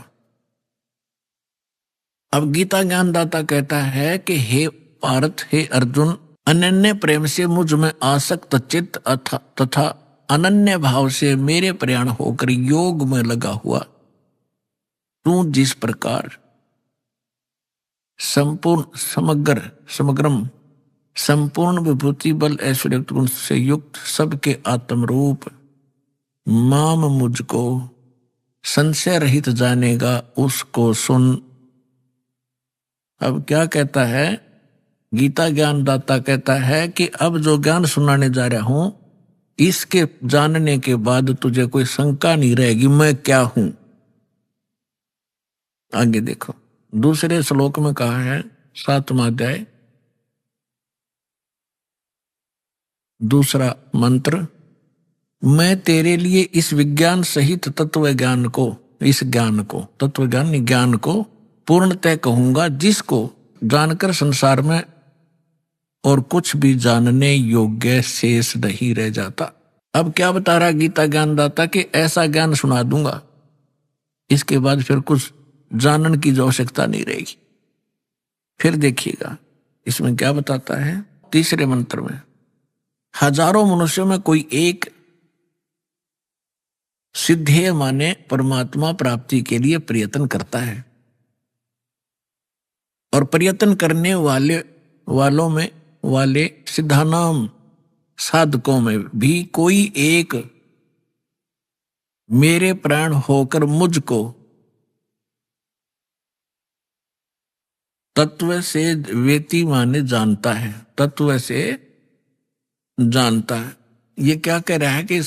अब गीता ज्ञानदाता कहता है कि हे पार्थ, हे अर्जुन, अनन्य प्रेम से मुझ में आसक्त चित्त तथा अनन्य भाव से मेरे प्रयाण होकर योग में लगा हुआ तू जिस प्रकार समग्रम संपूर्ण विभूति बल ऐश्वर्य गुण से युक्त सबके आत्म रूप माम मुझको संशय रहित जानेगा, उसको सुन। अब क्या कहता है गीता ज्ञानदाता? कहता है कि अब जो ज्ञान सुनाने जा रहा हूं, इसके जानने के बाद तुझे कोई शंका नहीं रहेगी मैं क्या हूं। आगे देखो, दूसरे श्लोक में कहा है, 7वां अध्याय, दूसरा मंत्र, मैं तेरे लिए इस विज्ञान सहित तत्व ज्ञान को, इस ज्ञान को, तत्व ज्ञान ज्ञान को पूर्णतः कहूंगा, जिसको जानकर संसार में और कुछ भी जानने योग्य शेष नहीं रह जाता। अब क्या बता रहा गीता ज्ञानदाता कि ऐसा ज्ञान सुना दूंगा, इसके बाद फिर कुछ जानने की जो आवश्यकता नहीं रहेगी। फिर देखिएगा इसमें क्या बताता है, तीसरे मंत्र में, हजारों मनुष्यों में कोई एक सिद्धेय माने परमात्मा प्राप्ति के लिए प्रयत्न करता है, और प्रयत्न करने वालों में वाले सिद्धानाम साधकों में भी कोई एक मेरे प्राण होकर मुझको तत्व से वेति माने जानता है, तत्व से जानता है। ये क्या कह रहा है कि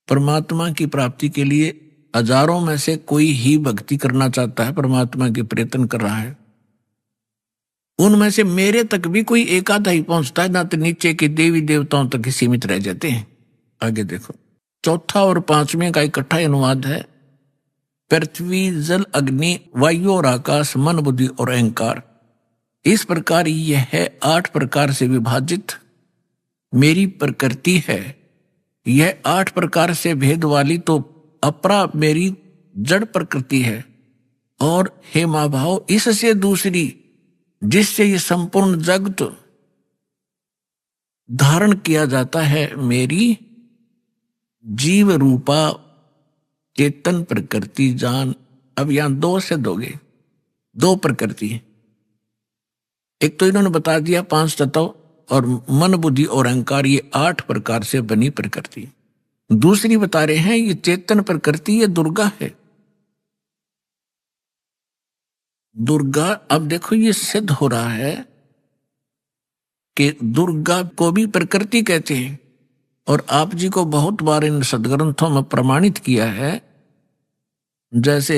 परमात्मा की प्राप्ति के लिए हजारों में से कोई ही भक्ति करना चाहता है, परमात्मा के प्रयत्न कर रहा है, उनमें से मेरे तक भी कोई एक आधा ही पहुंचता है, ना तो नीचे के देवी देवताओं तक ही सीमित रह जाते हैं। आगे देखो, चौथा और पांचवें का इकट्ठा अनुवाद है, पृथ्वी जल अग्नि वायु और आकाश मन बुद्धि और अहंकार, इस प्रकार यह 8 प्रकार से विभाजित मेरी प्रकृति है। यह 8 प्रकार से भेद वाली तो अपरा मेरी जड़ प्रकृति है, और हे महाभाव इससे दूसरी जिससे ये संपूर्ण जगत धारण किया जाता है, मेरी जीव रूपा चेतन प्रकृति जान। अब यहां 2 शब्द हो गए, 2 प्रकृति। एक तो इन्होंने बता दिया 5 तत्व और मन बुद्धि और अहंकार, ये 8 प्रकार से बनी प्रकृति। दूसरी बता रहे हैं ये चेतन प्रकृति, ये दुर्गा है, दुर्गा। अब देखो ये सिद्ध हो रहा है कि दुर्गा को भी प्रकृति कहते हैं, और आप जी को बहुत बार इन सदग्रंथों में प्रमाणित किया है, जैसे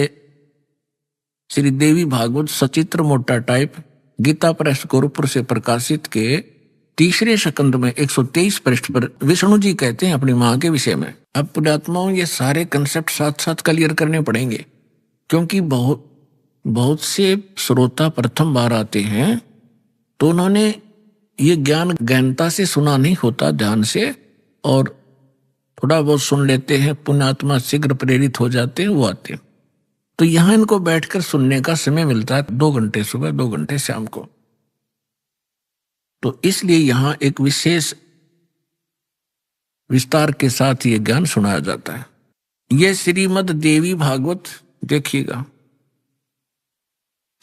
श्री देवी भागवत सचित्र मोटा टाइप गीता प्रेस गोरखपुर से प्रकाशित के तीसरे स्कंद में 123 पृष्ठ पर विष्णु जी कहते हैं अपनी मां के विषय में। अब पुण्यात्माओं ये सारे कंसेप्ट साथ साथ क्लियर करने पड़ेंगे, क्योंकि बहुत से श्रोता प्रथम बार आते हैं तो उन्होंने ये ज्ञान गहनता से सुना नहीं होता ध्यान से, और थोड़ा बहुत सुन लेते हैं, पुण्यात्मा शीघ्र प्रेरित हो जाते हैं, वो आते हैं। तो यहां इनको बैठकर सुनने का समय मिलता है 2 घंटे सुबह 2 घंटे शाम को, तो इसलिए यहां एक विशेष विस्तार के साथ ये ज्ञान सुनाया जाता है। ये श्रीमद देवी भागवत देखिएगा,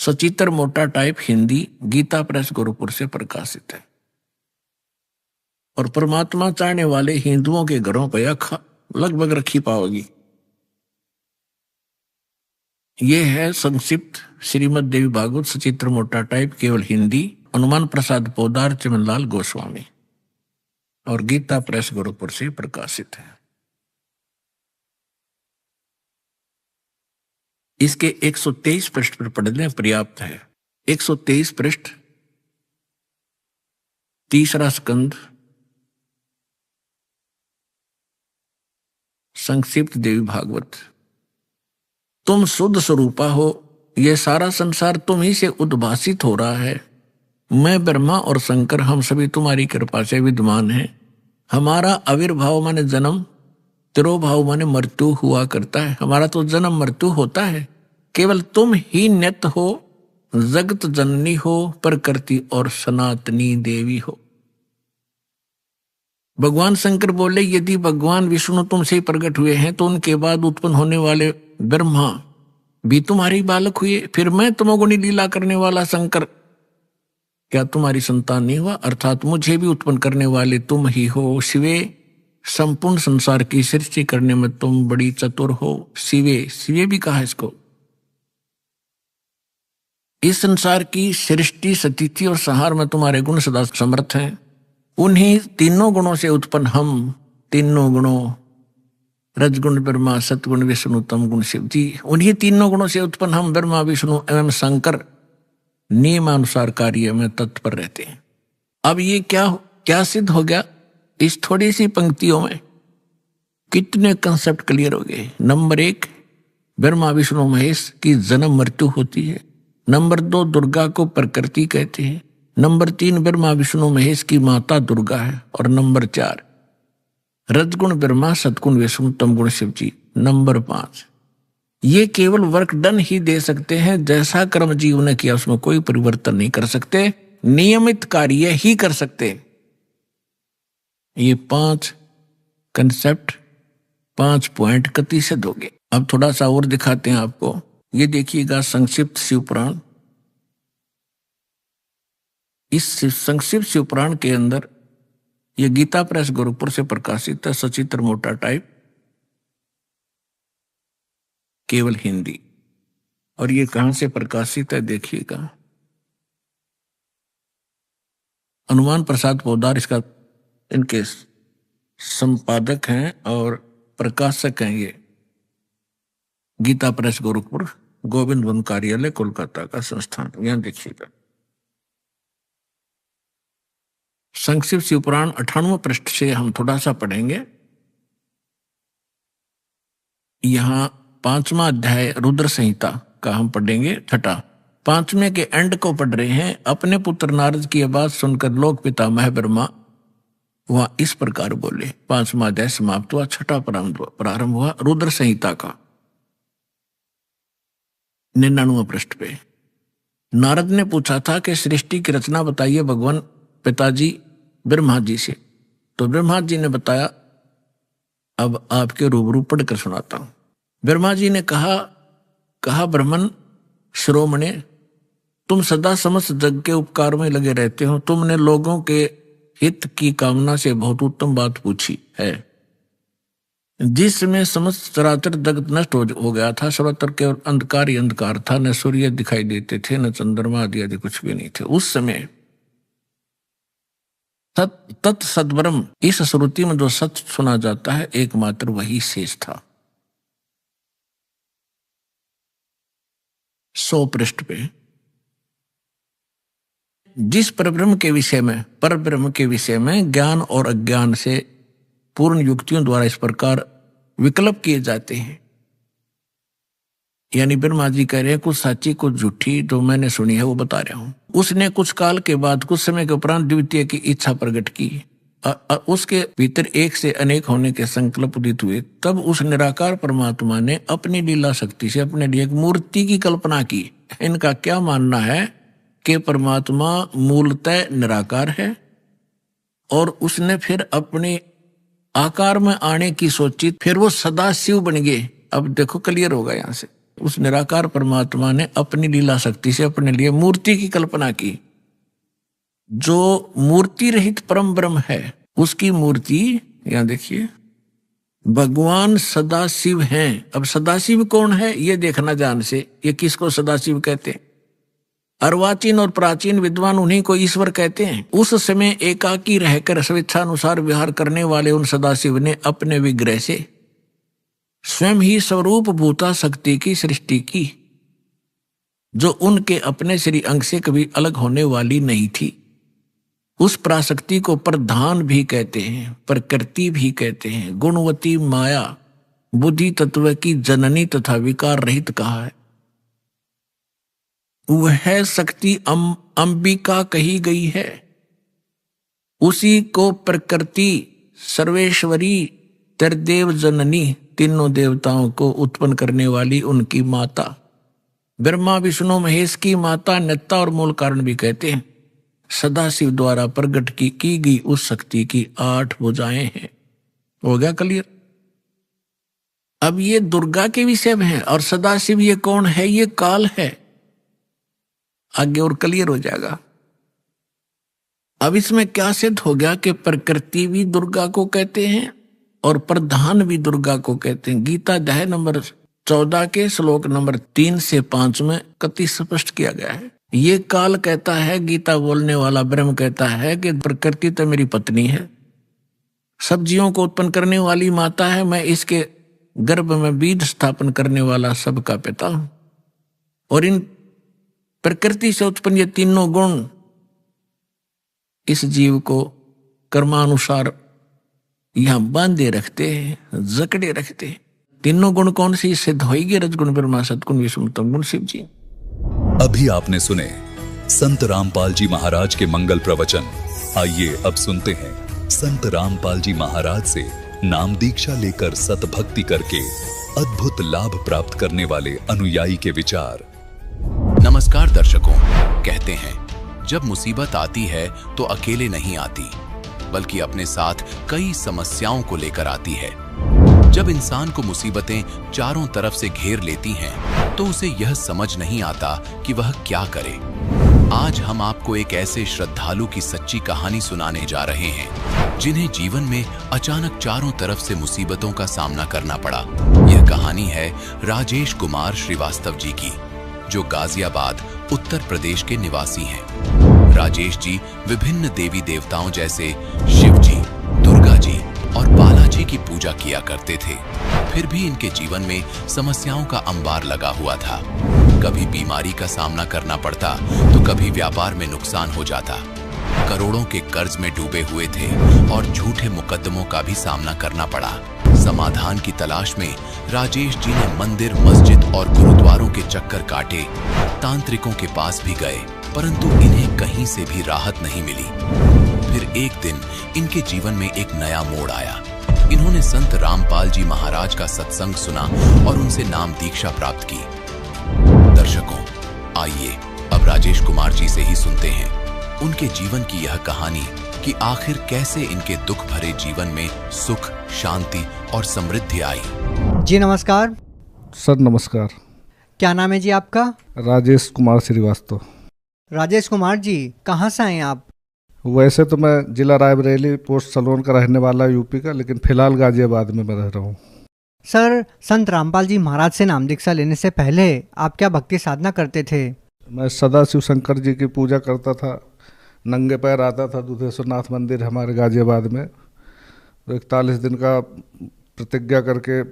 सचित्र मोटा टाइप हिंदी, गीता प्रेस गोरखपुर से प्रकाशित है, और परमात्मा चाहने वाले हिंदुओं के घरों पर यह लगभग रखी पाओगी। यह है संक्षिप्त श्रीमद देवी भागवत सचित्र मोटा टाइप, केवल हिंदी, हनुमान प्रसाद पोदार, चमनलाल गोस्वामी, और गीता प्रेस गोरखपुर से प्रकाशित है। इसके 123 पृष्ठ पर पढ़ने पर्याप्त है। 123 पृष्ठ, तीसरा स्कंद, संक्षिप्त देवी भागवत। तुम शुद्ध स्वरूपा हो, यह सारा संसार तुम ही से उद्भासित हो रहा है। मैं ब्रह्मा और शंकर हम सभी तुम्हारी कृपा से विद्यमान हैं। हमारा आविर्भाव माने जन्म, तिरोभाव माने मृत्यु हुआ करता है। हमारा तो जन्म मृत्यु होता है, केवल तुम ही नित्य हो, जगत जननी हो, प्रकृति और सनातनी देवी हो। भगवान शंकर बोले, यदि भगवान विष्णु तुमसे प्रकट हुए हैं तो उनके बाद उत्पन्न होने वाले ब्रह्मा भी तुम्हारी बालक हुए, फिर मैं तमोगुणी लीला करने वाला शंकर क्या तुम्हारी संतान नहीं हुआ? अर्थात मुझे भी उत्पन्न करने वाले तुम ही हो। शिवे, संपूर्ण संसार की सृष्टि करने में तुम बड़ी चतुर हो। शिवे, शिवे भी कहा इसको। इस संसार की सृष्टि, स्थिति और संहार में तुम्हारे गुण सदा समर्थ हैं। उन्हीं तीनों गुणों से उत्पन्न हम तीनों गुणों रजगुण ब्रह्मा, सतगुण विष्णु, तम गुण शिव जी। उन्हीं तीनों गुणों से उत्पन्न हम ब्रह्मा, विष्णु एवं शंकर नियमानुसार कार्य में तत्पर रहते हैं। अब ये क्या सिद्ध हो गया इस थोड़ी सी पंक्तियों में? कितने कंसेप्ट क्लियर हो गए। नंबर 1, ब्रह्मा विष्णु महेश की जन्म मृत्यु होती है। नंबर 2, दुर्गा को प्रकृति कहते हैं। नंबर 3, ब्रह्मा विष्णु महेश की माता दुर्गा है। और नंबर 4, रजगुण ब्रह्मा, सतगुण विष्णु, तमगुण शिव जी। नंबर 5, ये केवल वर्क डन ही दे सकते हैं, जैसा कर्म जीव ने किया उसमें कोई परिवर्तन नहीं कर सकते, नियमित कार्य ही कर सकते। ये 5 कंसेप्ट, 5 पॉइंट कति सिद्ध हो गए। अब थोड़ा सा और दिखाते हैं आपको। ये देखिएगा संक्षिप्त शिवपुराण। इस संक्षिप्त शिवपुराण के अंदर ये गीता प्रेस गोरखपुर से प्रकाशित है, सचित्र मोटा टाइप, केवल हिंदी। और ये कहां से प्रकाशित है देखिएगा, हनुमान प्रसाद पोदार इसका इनके संपादक हैं और प्रकाशक हैं। ये गीता प्रेस गोरखपुर, गोविंद वन कार्यालय कोलकाता का संस्थान। यहां देखिएगा संक्षिप्त शिवपुराण 98वें पृष्ठ से हम थोड़ा सा पढ़ेंगे। यहां 5वां अध्याय रुद्र संहिता का हम पढ़ेंगे, 6ठा। 5वें के एंड को पढ़ रहे हैं। अपने पुत्र नारद की आवाज सुनकर लोक पितामह ब्रह्मा वह इस प्रकार बोले। 5वां अध्याय समाप्त हुआ, 6ठा प्रारंभ हुआ रुद्र संहिता का 99वें पृष्ठ पे। नारद ने पूछा था कि सृष्टि की रचना बताइए भगवान पिताजी ब्रह्मा जी से। तो ब्रह्मा जी ने बताया, अब आपके रूबरू पढ़कर सुनाता हूं। ब्रह्मा जी ने कहा ब्रह्मन श्रोमणे, तुम सदा समस्त जग के उपकार में लगे रहते हो। तुमने लोगों के हित की कामना से बहुत उत्तम बात पूछी है, जिसमें समस्त चराचर जगत नष्ट हो गया था। सर्वत्र केवल अंधकार ही अंधकार था, न सूर्य दिखाई देते थे, न चंद्रमा आदि कुछ भी नहीं थे। उस समय तत्सद्ब्रह्म, इस श्रुति में जो सत्य सुना जाता है एकमात्र वही शेष था। 100 पृष्ठ पे जिस परब्रह्म के विषय में ज्ञान और अज्ञान से पूर्ण युक्तियों द्वारा इस प्रकार विकल्प किए जाते हैं। यानी ब्रह्मा जी कह रहे हैं कुछ सच्ची कुछ झूठी, जो मैंने सुनी है वो बता रहा हूं। उसने कुछ काल के बाद, कुछ समय के उपरांत द्वितीय की इच्छा प्रकट की। उसके भीतर एक से अनेक होने के संकल्प उदित हुए। तब उस निराकार परमात्मा ने अपनी लीला शक्ति से अपने लिए एक मूर्ति की कल्पना की। इनका क्या मानना है कि परमात्मा मूलतः निराकार है और उसने फिर अपने आकार में आने की सोची, फिर वो सदा शिव बन गए। अब देखो क्लियर होगा यहां से। उस निराकार परमात्मा ने अपनी लीला शक्ति से अपने लिए मूर्ति की कल्पना की। जो मूर्ति रहित परम ब्रह्म है उसकी मूर्ति, यहां देखिए, भगवान सदाशिव हैं। अब सदाशिव कौन है ये देखना ध्यान से। ये किसको सदाशिव कहते हैं? अर्वाचीन और प्राचीन विद्वान उन्हीं को ईश्वर कहते हैं। उस समय एकाकी रहकर स्वेच्छानुसार विहार करने वाले उन सदाशिव ने अपने विग्रह से स्वयं ही स्वरूप भूता शक्ति की सृष्टि की, जो उनके अपने श्री अंग से कभी अलग होने वाली नहीं थी। उस प्राशक्ति को प्रधान भी कहते हैं, प्रकृति भी कहते हैं, गुणवती माया, बुद्धि तत्व की जननी तथा विकार रहित कहा है। वह शक्ति अंबिका कही गई है। उसी को प्रकृति, सर्वेश्वरी, त्रिदेव जननी, तीनों देवताओं को उत्पन्न करने वाली उनकी माता, ब्रह्मा विष्णु महेश की माता, नेता और मूल कारण भी कहते हैं। सदाशिव द्वारा प्रकट की गई उस शक्ति की 8 भुजाएं हैं। हो गया क्लियर? अब ये दुर्गा के विषय में है और सदाशिव ये कौन है? ये काल है। आगे और क्लियर हो जाएगा। अब इसमें क्या सिद्ध हो गया कि प्रकृति भी दुर्गा को कहते हैं और प्रधान भी दुर्गा को कहते हैं। गीता अध्याय नंबर 14 के श्लोक नंबर 3 से 5 में कति स्पष्ट किया गया है। ये काल कहता है, गीता बोलने वाला ब्रह्म कहता है कि प्रकृति तो मेरी पत्नी है, सब जीवों को उत्पन्न करने वाली माता है, मैं इसके गर्भ में बीज स्थापन करने वाला सबका पिता हूं। और इन प्रकृति से उत्पन्न ये तीनों गुण इस जीव को कर्मानुसार यहां बांधे रखते हैं, जकड़े रखते हैं। तीनों गुण कौन सी सिद्ध होगी? रजगुण ब्रह्मा सतगुण विष्णु तम गुण शिव जी। अभी आपने सुने संत रामपाल जी महाराज के मंगल प्रवचन। आइए अब सुनते हैं संत रामपाल जी महाराज से नाम दीक्षा लेकर सतभक्ति करके अद्भुत लाभ प्राप्त करने वाले अनुयायी के विचार। नमस्कार दर्शकों, कहते हैं जब मुसीबत आती है तो अकेले नहीं आती, बल्कि अपने साथ कई समस्याओं को लेकर आती है। जब इंसान को मुसीबतें चारों तरफ से घेर लेती हैं, तो उसे यह समझ नहीं आता कि वह क्या करे। आज हम आपको एक ऐसे श्रद्धालु की सच्ची कहानी सुनाने जा रहे हैं, जिन्हें जीवन में अचानक चारों तरफ से मुसीबतों का सामना करना पड़ा। यह कहानी है राजेश कुमार श्रीवास्तव जी की, जो गाजियाबाद उत्तर प्रदेश के निवासी हैं। राजेश जी विभिन्न देवी देवताओं जैसे शिव जी, दुर्गा जी और बालाजी की पूजा किया करते थे। फिर भी इनके जीवन में समस्याओं का अंबार लगा हुआ था। कभी बीमारी का सामना करना पड़ता तो कभी व्यापार में नुकसान हो जाता। करोड़ों के कर्ज में डूबे हुए थे और झूठे मुकदमों का भी सामना करना पड़ा। समाधान की तलाश में राजेश जी ने मंदिर, मस्जिद और गुरुद्वारों के चक्कर काटे, तांत्रिकों के पास भी गए, परंतु इन्हें कहीं से भी राहत नहीं मिली। फिर एक दिन इनके जीवन में एक नया मोड़ आया। इन्होंने संत रामपाल जी महाराज का सत्संग सुना और उनसे नाम दीक्षा प्राप्त की। दर्शकों, आइए अब राजेश कुमार जी से ही सुनते हैं उनके जीवन की यह कहानी कि आखिर कैसे इनके दुख भरे जीवन में सुख, शांति और समृद्धि आई। जी नमस्कार। सर नमस्कार। क्या नाम है जी आपका? राजेश कुमार श्रीवास्तव। राजेश कुमार जी, कहाँ से आए आप? वैसे तो मैं जिला रायबरेली पोस्ट सलोन का रहने वाला यूपी का, लेकिन फिलहाल गाजियाबाद में मैं रह रहा हूँ। सर, संत रामपाल जी महाराज से नाम दीक्षा लेने से पहले आप क्या भक्ति साधना करते थे? मैं सदा शिव शंकर जी की पूजा करता था। नंगे पैर आता था दुधेश्वरनाथ मंदिर हमारे गाजियाबाद में। तो 41 दिन का प्रतिज्ञा करके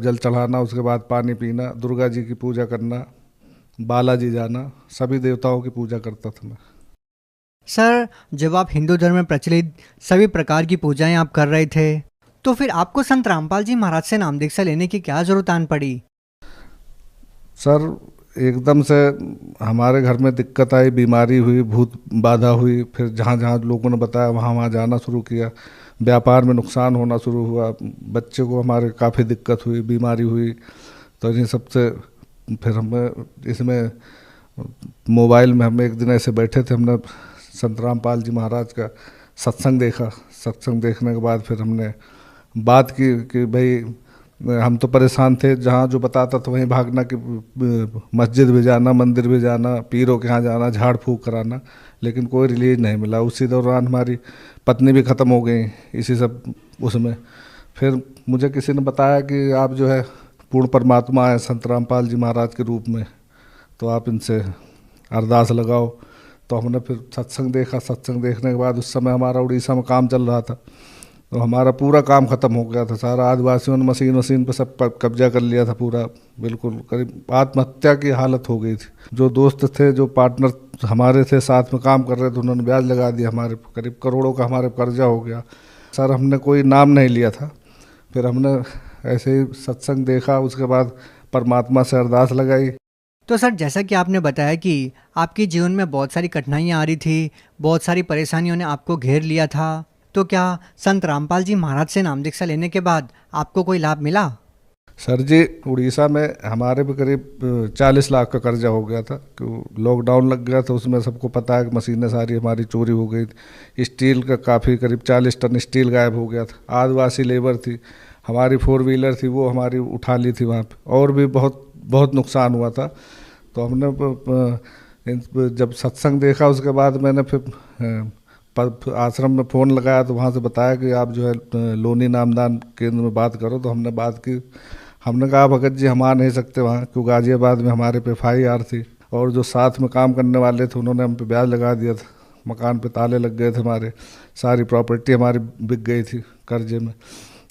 जल चढ़ाना, उसके बाद पानी पीना, दुर्गा जी की पूजा करना, बालाजी जाना, सभी देवताओं की पूजा करता था मैं। सर, जब आप हिंदू धर्म में प्रचलित सभी प्रकार की पूजाएं आप कर रहे थे, तो फिर आपको संत रामपाल जी महाराज से नाम दीक्षा लेने की क्या जरूरत आन पड़ी? सर, एकदम से हमारे घर में दिक्कत आई, बीमारी हुई, भूत बाधा हुई। फिर जहाँ जहाँ लोगों ने बताया वहाँ वहाँ जाना शुरू किया। व्यापार में नुकसान होना शुरू हुआ, बच्चे को हमारे काफ़ी दिक्कत हुई, बीमारी हुई। तो इन सबसे फिर हमें इसमें मोबाइल में हम एक दिन ऐसे बैठे थे, हमने संत रामपाल जी महाराज का सत्संग देखा। सत्संग देखने के बाद फिर हमने बात की कि भाई हम तो परेशान थे, जहाँ जो बताता था वहीं भागना, कि मस्जिद भी जाना, मंदिर भी जाना, पीरों के यहाँ जाना, झाड़ फूँक कराना, लेकिन कोई रिलीज नहीं मिला। उसी दौरान हमारी पत्नी भी ख़त्म हो गई इसी सब उसमें। फिर मुझे किसी ने बताया कि आप जो है पूर्ण परमात्मा है संत रामपाल जी महाराज के रूप में, तो आप इनसे अरदास लगाओ। तो हमने फिर सत्संग देखा। सत्संग देखने के बाद उस समय हमारा उड़ीसा में काम चल रहा था, तो हमारा पूरा काम ख़त्म हो गया था। सारा आदिवासियों ने मशीन पे सब कब्जा कर लिया था पूरा, बिल्कुल करीब आत्महत्या की हालत हो गई थी। जो दोस्त थे, जो पार्टनर हमारे थे, साथ में काम कर रहे थे, उन्होंने ब्याज लगा दिया। हमारे करीब करोड़ों का हमारे कर्जा हो गया। सर, हमने कोई नाम नहीं लिया था। फिर हमने ऐसे ही सत्संग देखा, उसके बाद परमात्मा से अरदास लगाई। तो सर, जैसा कि आपने बताया कि आपके जीवन में बहुत सारी कठिनाइयाँ आ रही थी, बहुत सारी परेशानियों ने आपको घेर लिया था, तो क्या संत रामपाल जी महाराज से नाम दीक्षा लेने के बाद आपको कोई लाभ मिला? सर जी, उड़ीसा में हमारे भी करीब 40 लाख का कर्जा हो गया था। लॉकडाउन लग गया था, उसमें सबको पता है कि मशीनें सारी हमारी चोरी हो गई थी। स्टील का काफ़ी करीब 40 टन स्टील गायब हो गया था। आदिवासी लेबर थी, हमारी 4 व्हीलर थी, वो हमारी उठा ली थी वहाँ पे, और भी बहुत बहुत नुकसान हुआ था। तो हमने जब सत्संग देखा, उसके बाद मैंने फिर आश्रम में फ़ोन लगाया, तो वहाँ से बताया कि आप जो है लोनी नामदान केंद्र में बात करो। तो हमने बात की। हमने कहा भगत जी हम आ नहीं सकते वहाँ, क्योंकि गाजियाबाद में हमारे पे FIR थी, और जो साथ में काम करने वाले थे उन्होंने हम पे ब्याज लगा दिया था। मकान पे ताले लग गए थे, हमारे सारी प्रॉपर्टी हमारी बिक गई थी कर्जे में।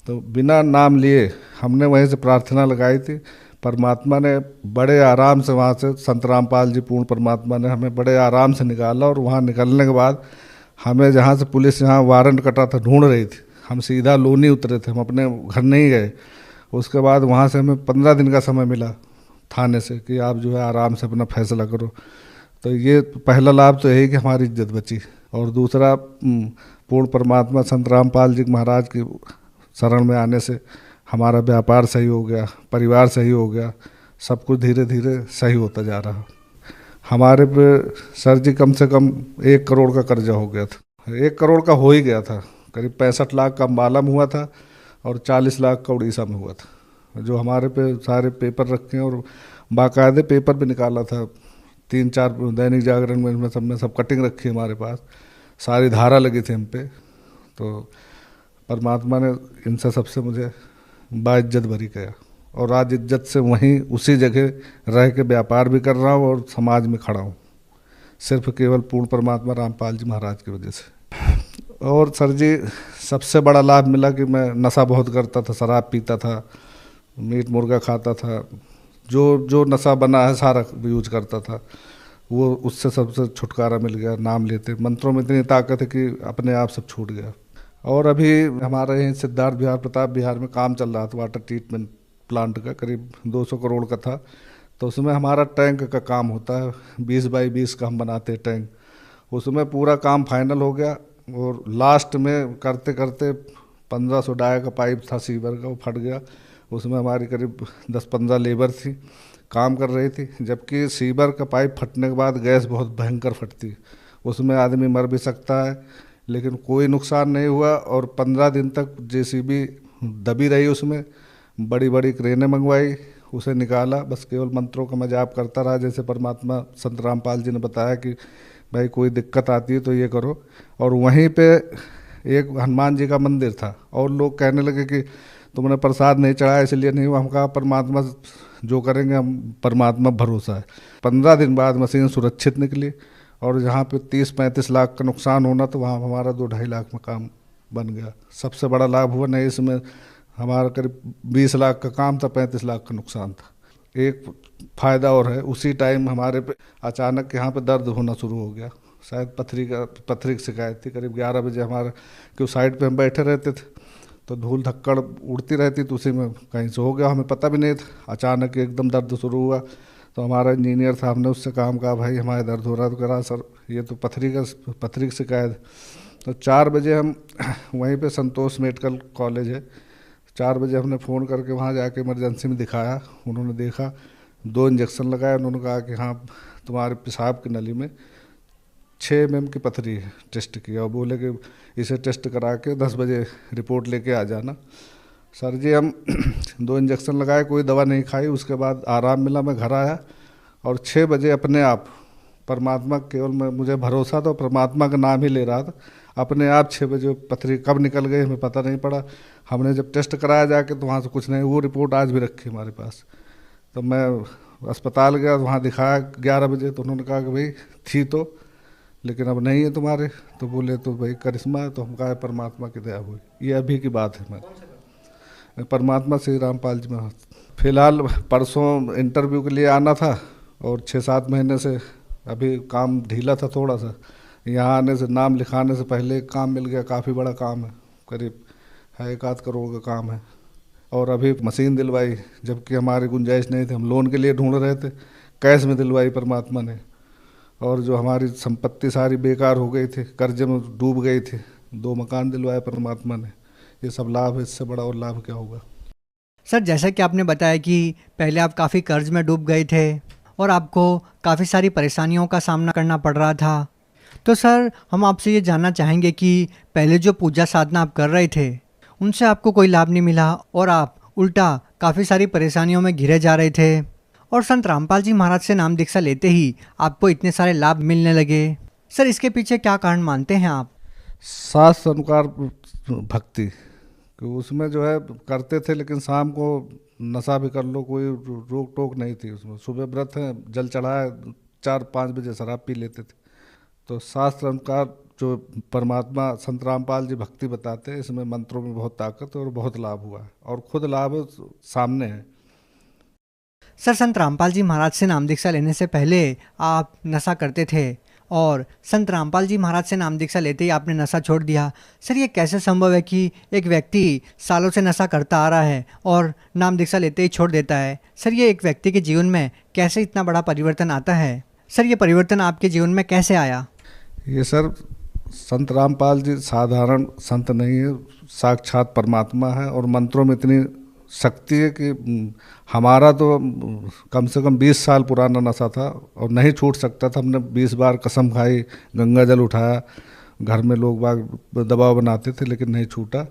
तो बिना नाम लिए हमने वहीं से प्रार्थना लगाई थी। परमात्मा ने बड़े आराम से वहाँ से, संत रामपाल जी पूर्ण परमात्मा ने हमें बड़े आराम से निकाला। और वहाँ निकलने के बाद हमें जहाँ से पुलिस यहाँ वारंट कटा था ढूंढ रही थी, हम सीधा लोनी उतरे थे, हम अपने घर नहीं गए। उसके बाद वहाँ से हमें 15 दिन का समय मिला थाने से कि आप जो है आराम से अपना फैसला करो। तो ये पहला लाभ तो यही कि हमारी इज्जत बची, और दूसरा पूर्ण परमात्मा संत रामपाल जी महाराज की शरण में आने से हमारा व्यापार सही हो गया, परिवार सही हो गया, सब कुछ धीरे धीरे सही होता जा रहा। हमारे पे सर जी कम से कम 1 करोड़ का कर्जा हो गया था, 1 करोड़ का हो ही गया था। करीब 65 लाख का अम्बाला में हुआ था और 40 लाख का उड़ीसा में हुआ था, जो हमारे पे सारे पेपर रखे हैं और बाकायदे पेपर भी निकाला था। 3-4 दैनिक जागरण में सब में सब कटिंग रखी है हमारे पास, सारी धारा लगी थी हम पे। तो परमात्मा ने इनसे सबसे मुझे बाइज्जत भरी किया, और आज इज्जत से वहीं उसी जगह रह के व्यापार भी कर रहा हूँ और समाज में खड़ा हूँ, सिर्फ केवल पूर्ण परमात्मा रामपाल जी महाराज की वजह से। और सर जी सबसे बड़ा लाभ मिला कि मैं नशा बहुत करता था, शराब पीता था, मीट मुर्गा खाता था, जो नशा बना है सारा यूज करता था, वो उससे सबसे छुटकारा मिल गया। नाम लेते मंत्रों में इतनी ताकत है कि अपने आप सब छूट गया। और अभी हमारे यहीं सिद्धार्थ विहार प्रताप विहार में काम चल रहा था वाटर ट्रीटमेंट प्लांट का, करीब 200 करोड़ का था। तो उसमें हमारा टैंक का काम होता है, 20 बाई 20 का हम बनाते हैं टैंक। उसमें पूरा काम फाइनल हो गया और लास्ट में करते करते 1500 डाया का पाइप था सीवर का, वो फट गया। उसमें हमारी करीब 10-15 लेबर थी, काम कर रही थी। जबकि सीवर का पाइप फटने के बाद गैस बहुत भयंकर फटती, उसमें आदमी मर भी सकता है, लेकिन कोई नुकसान नहीं हुआ। और 15 दिन तक जेसीबी दबी रही, उसमें बड़ी बड़ी क्रेनें मंगवाई, उसे निकाला। बस केवल मंत्रों का मैं जाप करता रहा, जैसे परमात्मा संत रामपाल जी ने बताया कि भाई कोई दिक्कत आती है तो ये करो। और वहीं पे एक हनुमान जी का मंदिर था, और लोग कहने लगे कि तुमने प्रसाद नहीं चढ़ाया इसलिए नहीं हुआ। हम कहा परमात्मा जो करेंगे, हम परमात्मा भरोसा है। 15 दिन बाद मशीन सुरक्षित निकली, और जहाँ पे 30-35 लाख का नुकसान होना तो वहाँ हमारा 2-2.5 लाख में काम बन गया। सबसे बड़ा लाभ हुआ। नहीं, इसमें हमारा करीब 20 लाख का काम था, 35 लाख का नुकसान था। एक फ़ायदा और है, उसी टाइम हमारे पे अचानक यहाँ पे दर्द होना शुरू हो गया, शायद पथरी की शिकायत थी। करीब 11 बजे हमारे क्यों साइड पे हम बैठे रहते थे तो धूल धक्कड़ उड़ती रहती, तो उसी में कहीं से हो गया, हमें पता भी नहीं था। अचानक एकदम दर्द शुरू हुआ, तो हमारा इंजीनियर था, हमने उससे काम कहा भाई हमारे दर्द हो रहा है, तो कहा सर ये तो पथरी की शिकायत। तो 4 बजे हम वहीं पे संतोष मेडिकल कॉलेज है, 4 बजे हमने फ़ोन करके वहाँ जाके इमरजेंसी में दिखाया। उन्होंने देखा, 2 इंजेक्शन लगाए, उन्होंने कहा कि हाँ तुम्हारे पेशाब की नली में 6 mm की पथरी है। टेस्ट किया और बोले कि इसे टेस्ट करा के 10 बजे रिपोर्ट लेके आ जाना। सर जी हम 2 इंजेक्शन लगाए, कोई दवा नहीं खाई, उसके बाद आराम मिला। मैं घर आया और 6 बजे अपने आप परमात्मा, केवल मुझे भरोसा था, परमात्मा का नाम ही ले रहा था, अपने आप 6 बजे पथरी कब निकल गई हमें पता नहीं पड़ा। हमने जब टेस्ट कराया जाके तो वहाँ से कुछ नहीं, वो रिपोर्ट आज भी रखी हमारे पास। तो मैं अस्पताल गया, वहाँ दिखाया 11 बजे, तो उन्होंने कहा कि भाई थी तो, लेकिन अब नहीं है तुम्हारे। तो बोले तो भाई करिश्मा है, तो हम कहा परमात्मा की दया हुई। ये अभी की बात है। मैं परमात्मा श्री रामपाल जी में फ़िलहाल परसों इंटरव्यू के लिए आना था, और 6-7 महीने से अभी काम ढीला था थोड़ा सा। यहाँ आने से, नाम लिखाने से पहले एक काम मिल गया, काफ़ी बड़ा काम है, करीब 1-8 करोड़ का काम है। और अभी मशीन दिलवाई, जबकि हमारी गुंजाइश नहीं थी, हम लोन के लिए ढूंढ रहे थे, कैश में दिलवाई परमात्मा ने। और जो हमारी संपत्ति सारी बेकार हो गई थी, कर्जे में डूब गई थी, 2 मकान दिलवाए परमात्मा ने। ये सब लाभ है, इससे बड़ा और लाभ क्या होगा। सर जैसा कि आपने बताया कि पहले आप काफ़ी कर्ज में डूब गए थे और आपको काफ़ी सारी परेशानियों का सामना करना पड़ रहा था, तो सर हम आपसे ये जानना चाहेंगे कि पहले जो पूजा साधना आप कर रहे थे उनसे आपको कोई लाभ नहीं मिला और आप उल्टा काफ़ी सारी परेशानियों में घिरे जा रहे थे, और संत रामपाल जी महाराज से नाम दीक्षा लेते ही आपको इतने सारे लाभ मिलने लगे। सर इसके पीछे क्या कारण मानते हैं आप? शास्त्र अनुसार भक्ति, उसमें जो है करते थे, लेकिन शाम को नशा भी कर लो, कोई रोक टोक नहीं थी उसमें। सुबह व्रत है, जल चढ़ाए, 4-5 बजे शराब पी लेते थे। तो शास्त्र अनुसार जो परमात्मा संत रामपाल जी भक्ति बताते हैं, इसमें मंत्रों में बहुत ताकत है और बहुत लाभ हुआ है और खुद लाभ सामने है। सर, संत रामपाल जी महाराज से नाम दीक्षा लेने से पहले आप नशा करते थे और संत रामपाल जी महाराज से नाम दीक्षा लेते ही आपने नशा छोड़ दिया। सर, ये कैसे संभव है कि एक व्यक्ति सालों से नशा करता आ रहा है और नाम दीक्षा लेते ही छोड़ देता है? सर, ये एक व्यक्ति के जीवन में कैसे इतना बड़ा परिवर्तन आता है? सर, ये परिवर्तन आपके जीवन में कैसे आया? ये सर, संत रामपाल जी साधारण संत नहीं है, साक्षात परमात्मा है और मंत्रों में इतनी शक्ति है कि हमारा तो कम से कम 20 साल पुराना नशा था और नहीं छूट सकता था। हमने 20 बार कसम खाई, गंगा जल उठाया, घर में लोग बाग दबाव बनाते थे लेकिन नहीं छूटा।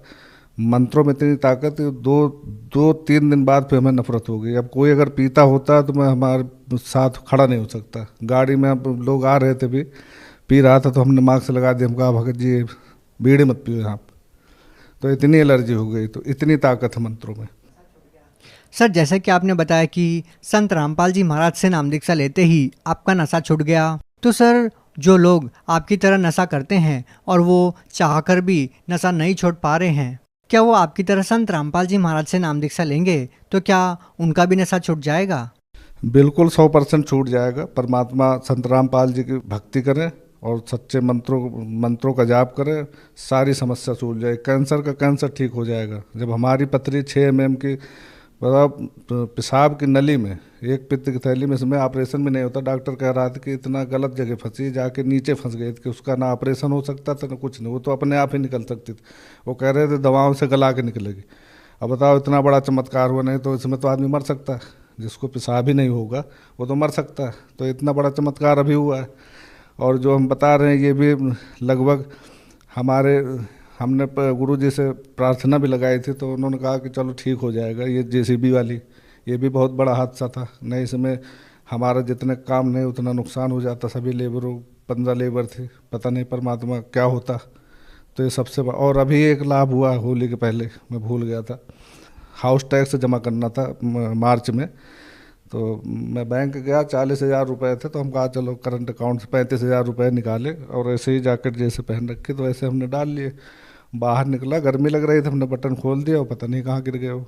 मंत्रों में इतनी ताकत है, दो तीन दिन बाद फिर हमें नफरत हो गई। अब कोई अगर पीता होता तो मैं हमारे साथ खड़ा नहीं हो सकता। गाड़ी में अब लोग आ रहे थे भी, पी रहा था तो हमने मास्क लगा दिया, हम कहा भगत जी बीड़ी मत पियो यहाँ, तो इतनी एलर्जी हो गई। तो इतनी ताकत है मंत्रों में। सर, जैसे कि आपने बताया कि संत रामपाल जी महाराज से नाम दीक्षा लेते ही आपका नशा छूट गया, तो सर जो लोग आपकी तरह नशा करते हैं और वो चाहकर भी नशा नहीं छोड़ पा रहे हैं, क्या वो आपकी तरह संत रामपाल जी महाराज से नाम दीक्षा लेंगे तो क्या उनका भी नशा छूट जाएगा? बिल्कुल 100% छूट जाएगा। परमात्मा संत रामपाल जी की भक्ति करें और सच्चे मंत्रों का जाप करें, सारी समस्या सूझ जाए। कैंसर का कैंसर ठीक हो जाएगा। जब हमारी पथरी 6 mm की पेशाब की नली में, एक पित्त की थैली में, इसमें ऑपरेशन भी नहीं होता, डॉक्टर कह रहा था कि इतना गलत जगह फंसी, जाके नीचे फंस गई कि उसका ना ऑपरेशन हो सकता था ना कुछ नहीं, वो तो अपने आप ही निकल सकती थी। वो कह रहे थे दवाओं से गला के निकलेगी। अब बताओ, इतना बड़ा चमत्कार हुआ। नहीं तो इसमें तो आदमी मर सकता है, जिसको पेशाब ही नहीं होगा वो तो मर सकता है। तो इतना बड़ा चमत्कार अभी हुआ है। और जो हम बता रहे हैं ये भी लगभग हमने गुरु जी से प्रार्थना भी लगाई थी, तो उन्होंने कहा कि चलो ठीक हो जाएगा। ये JCB वाली, ये भी बहुत बड़ा हादसा था। नहीं, इसमें हमारा जितने काम नहीं उतना नुकसान हो जाता। सभी लेबरों 15 लेबर थे, पता नहीं परमात्मा क्या होता। तो ये सबसे और अभी एक लाभ हुआ होली के पहले, मैं भूल गया था, हाउस टैक्स जमा करना था मार्च में। तो मैं बैंक गया, 40,000 रुपये थे, तो हम कहा चलो करंट अकाउंट से 35,000 रुपये निकाले और ऐसे ही जैकेट जैसे पहन रखे तो ऐसे हमने डाल लिए। बाहर निकला, गर्मी लग रही थी, हमने बटन खोल दिया और पता नहीं कहाँ गिर गए वो।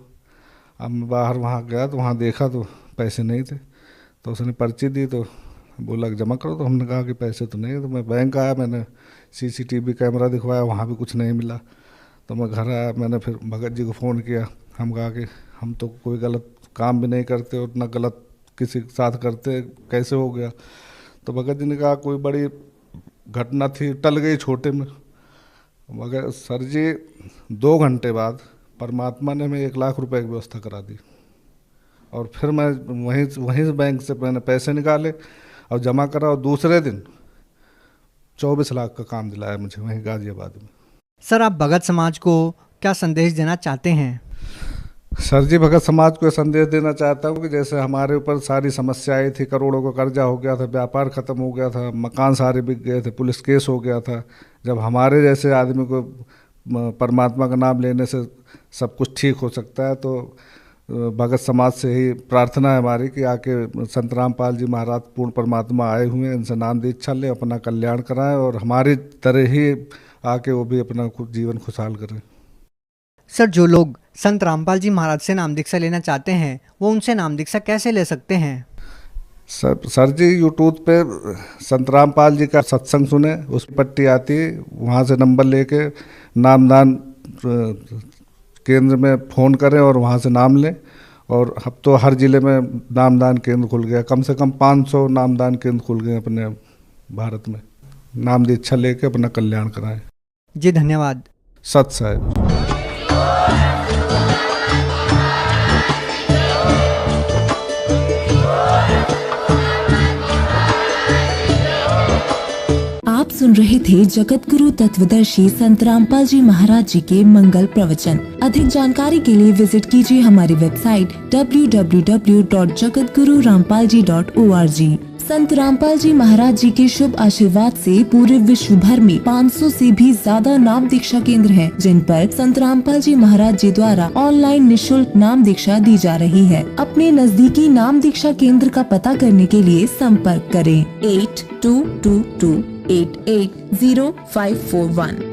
अब मैं बाहर वहाँ गया तो वहाँ देखा तो पैसे नहीं थे। तो उसने पर्ची दी तो बोला जमा करो, तो हमने कहा कि पैसे तो नहीं है। तो मैं बैंक आया, मैंने CCTV कैमरा दिखवाया, वहाँ भी कुछ नहीं मिला। तो मैं घर आया, मैंने फिर भगत जी को फ़ोन किया। हम कहा कि हम तो कोई गलत काम भी नहीं करते और ना गलत किसी के साथ करते, कैसे हो गया? तो भगत जी ने कहा कोई बड़ी घटना थी, टल गई छोटे में। मगर सर जी 2 घंटे बाद परमात्मा ने हमें 1 लाख रुपए की व्यवस्था करा दी और फिर मैं वहीं से बैंक से मैंने पैसे निकाले और जमा करा और दूसरे दिन 24 लाख का काम दिलाया मुझे वहीं गाजियाबाद में। सर, आप भगत समाज को क्या संदेश देना चाहते हैं? सर जी, भगत समाज को संदेश देना चाहता हूँ कि जैसे हमारे ऊपर सारी समस्याएं थी, करोड़ों का कर्जा हो गया था, व्यापार खत्म हो गया था, मकान सारे बिक गए थे, पुलिस केस हो गया था। जब हमारे जैसे आदमी को परमात्मा का नाम लेने से सब कुछ ठीक हो सकता है, तो भगत समाज से ही प्रार्थना है हमारी कि आके संत रामपाल जी महाराज पूर्ण परमात्मा आए हुए हैं, इनसे नाम दीक्षा लें, अपना कल्याण कराएं और हमारी तरह ही आके वो भी अपना जीवन खुशहाल करें। सर, जो लोग संत रामपाल जी महाराज से नाम दीक्षा लेना चाहते हैं वो उनसे नाम दीक्षा कैसे ले सकते हैं? सर जी, यूट्यूब पे संत रामपाल जी का सत्संग सुने, उस पट्टी आती है, वहाँ से नंबर लेके नामदान केंद्र में फ़ोन करें और वहाँ से नाम लें। और अब तो हर ज़िले में नामदान केंद्र खुल गया, कम से कम 500 नामदान केंद्र खुल गए अपने भारत में। नाम दीक्षा लेके अपना कल्याण कराएं। जी धन्यवाद। सत साहिब। आप सुन रहे थे जगत गुरु तत्वदर्शी संत रामपाल जी महाराज जी के मंगल प्रवचन। अधिक जानकारी के लिए विजिट कीजिए हमारी वेबसाइट www.jagatgururampalji.org। संत रामपाल जी महाराज जी के शुभ आशीर्वाद से पूरे विश्व भर में 500 से भी ज्यादा नाम दीक्षा केंद्र हैं, जिन पर संत रामपाल जी महाराज जी द्वारा ऑनलाइन निशुल्क नाम दीक्षा दी जा रही है। अपने नजदीकी नाम दीक्षा केंद्र का पता करने के लिए संपर्क करें 8222880541।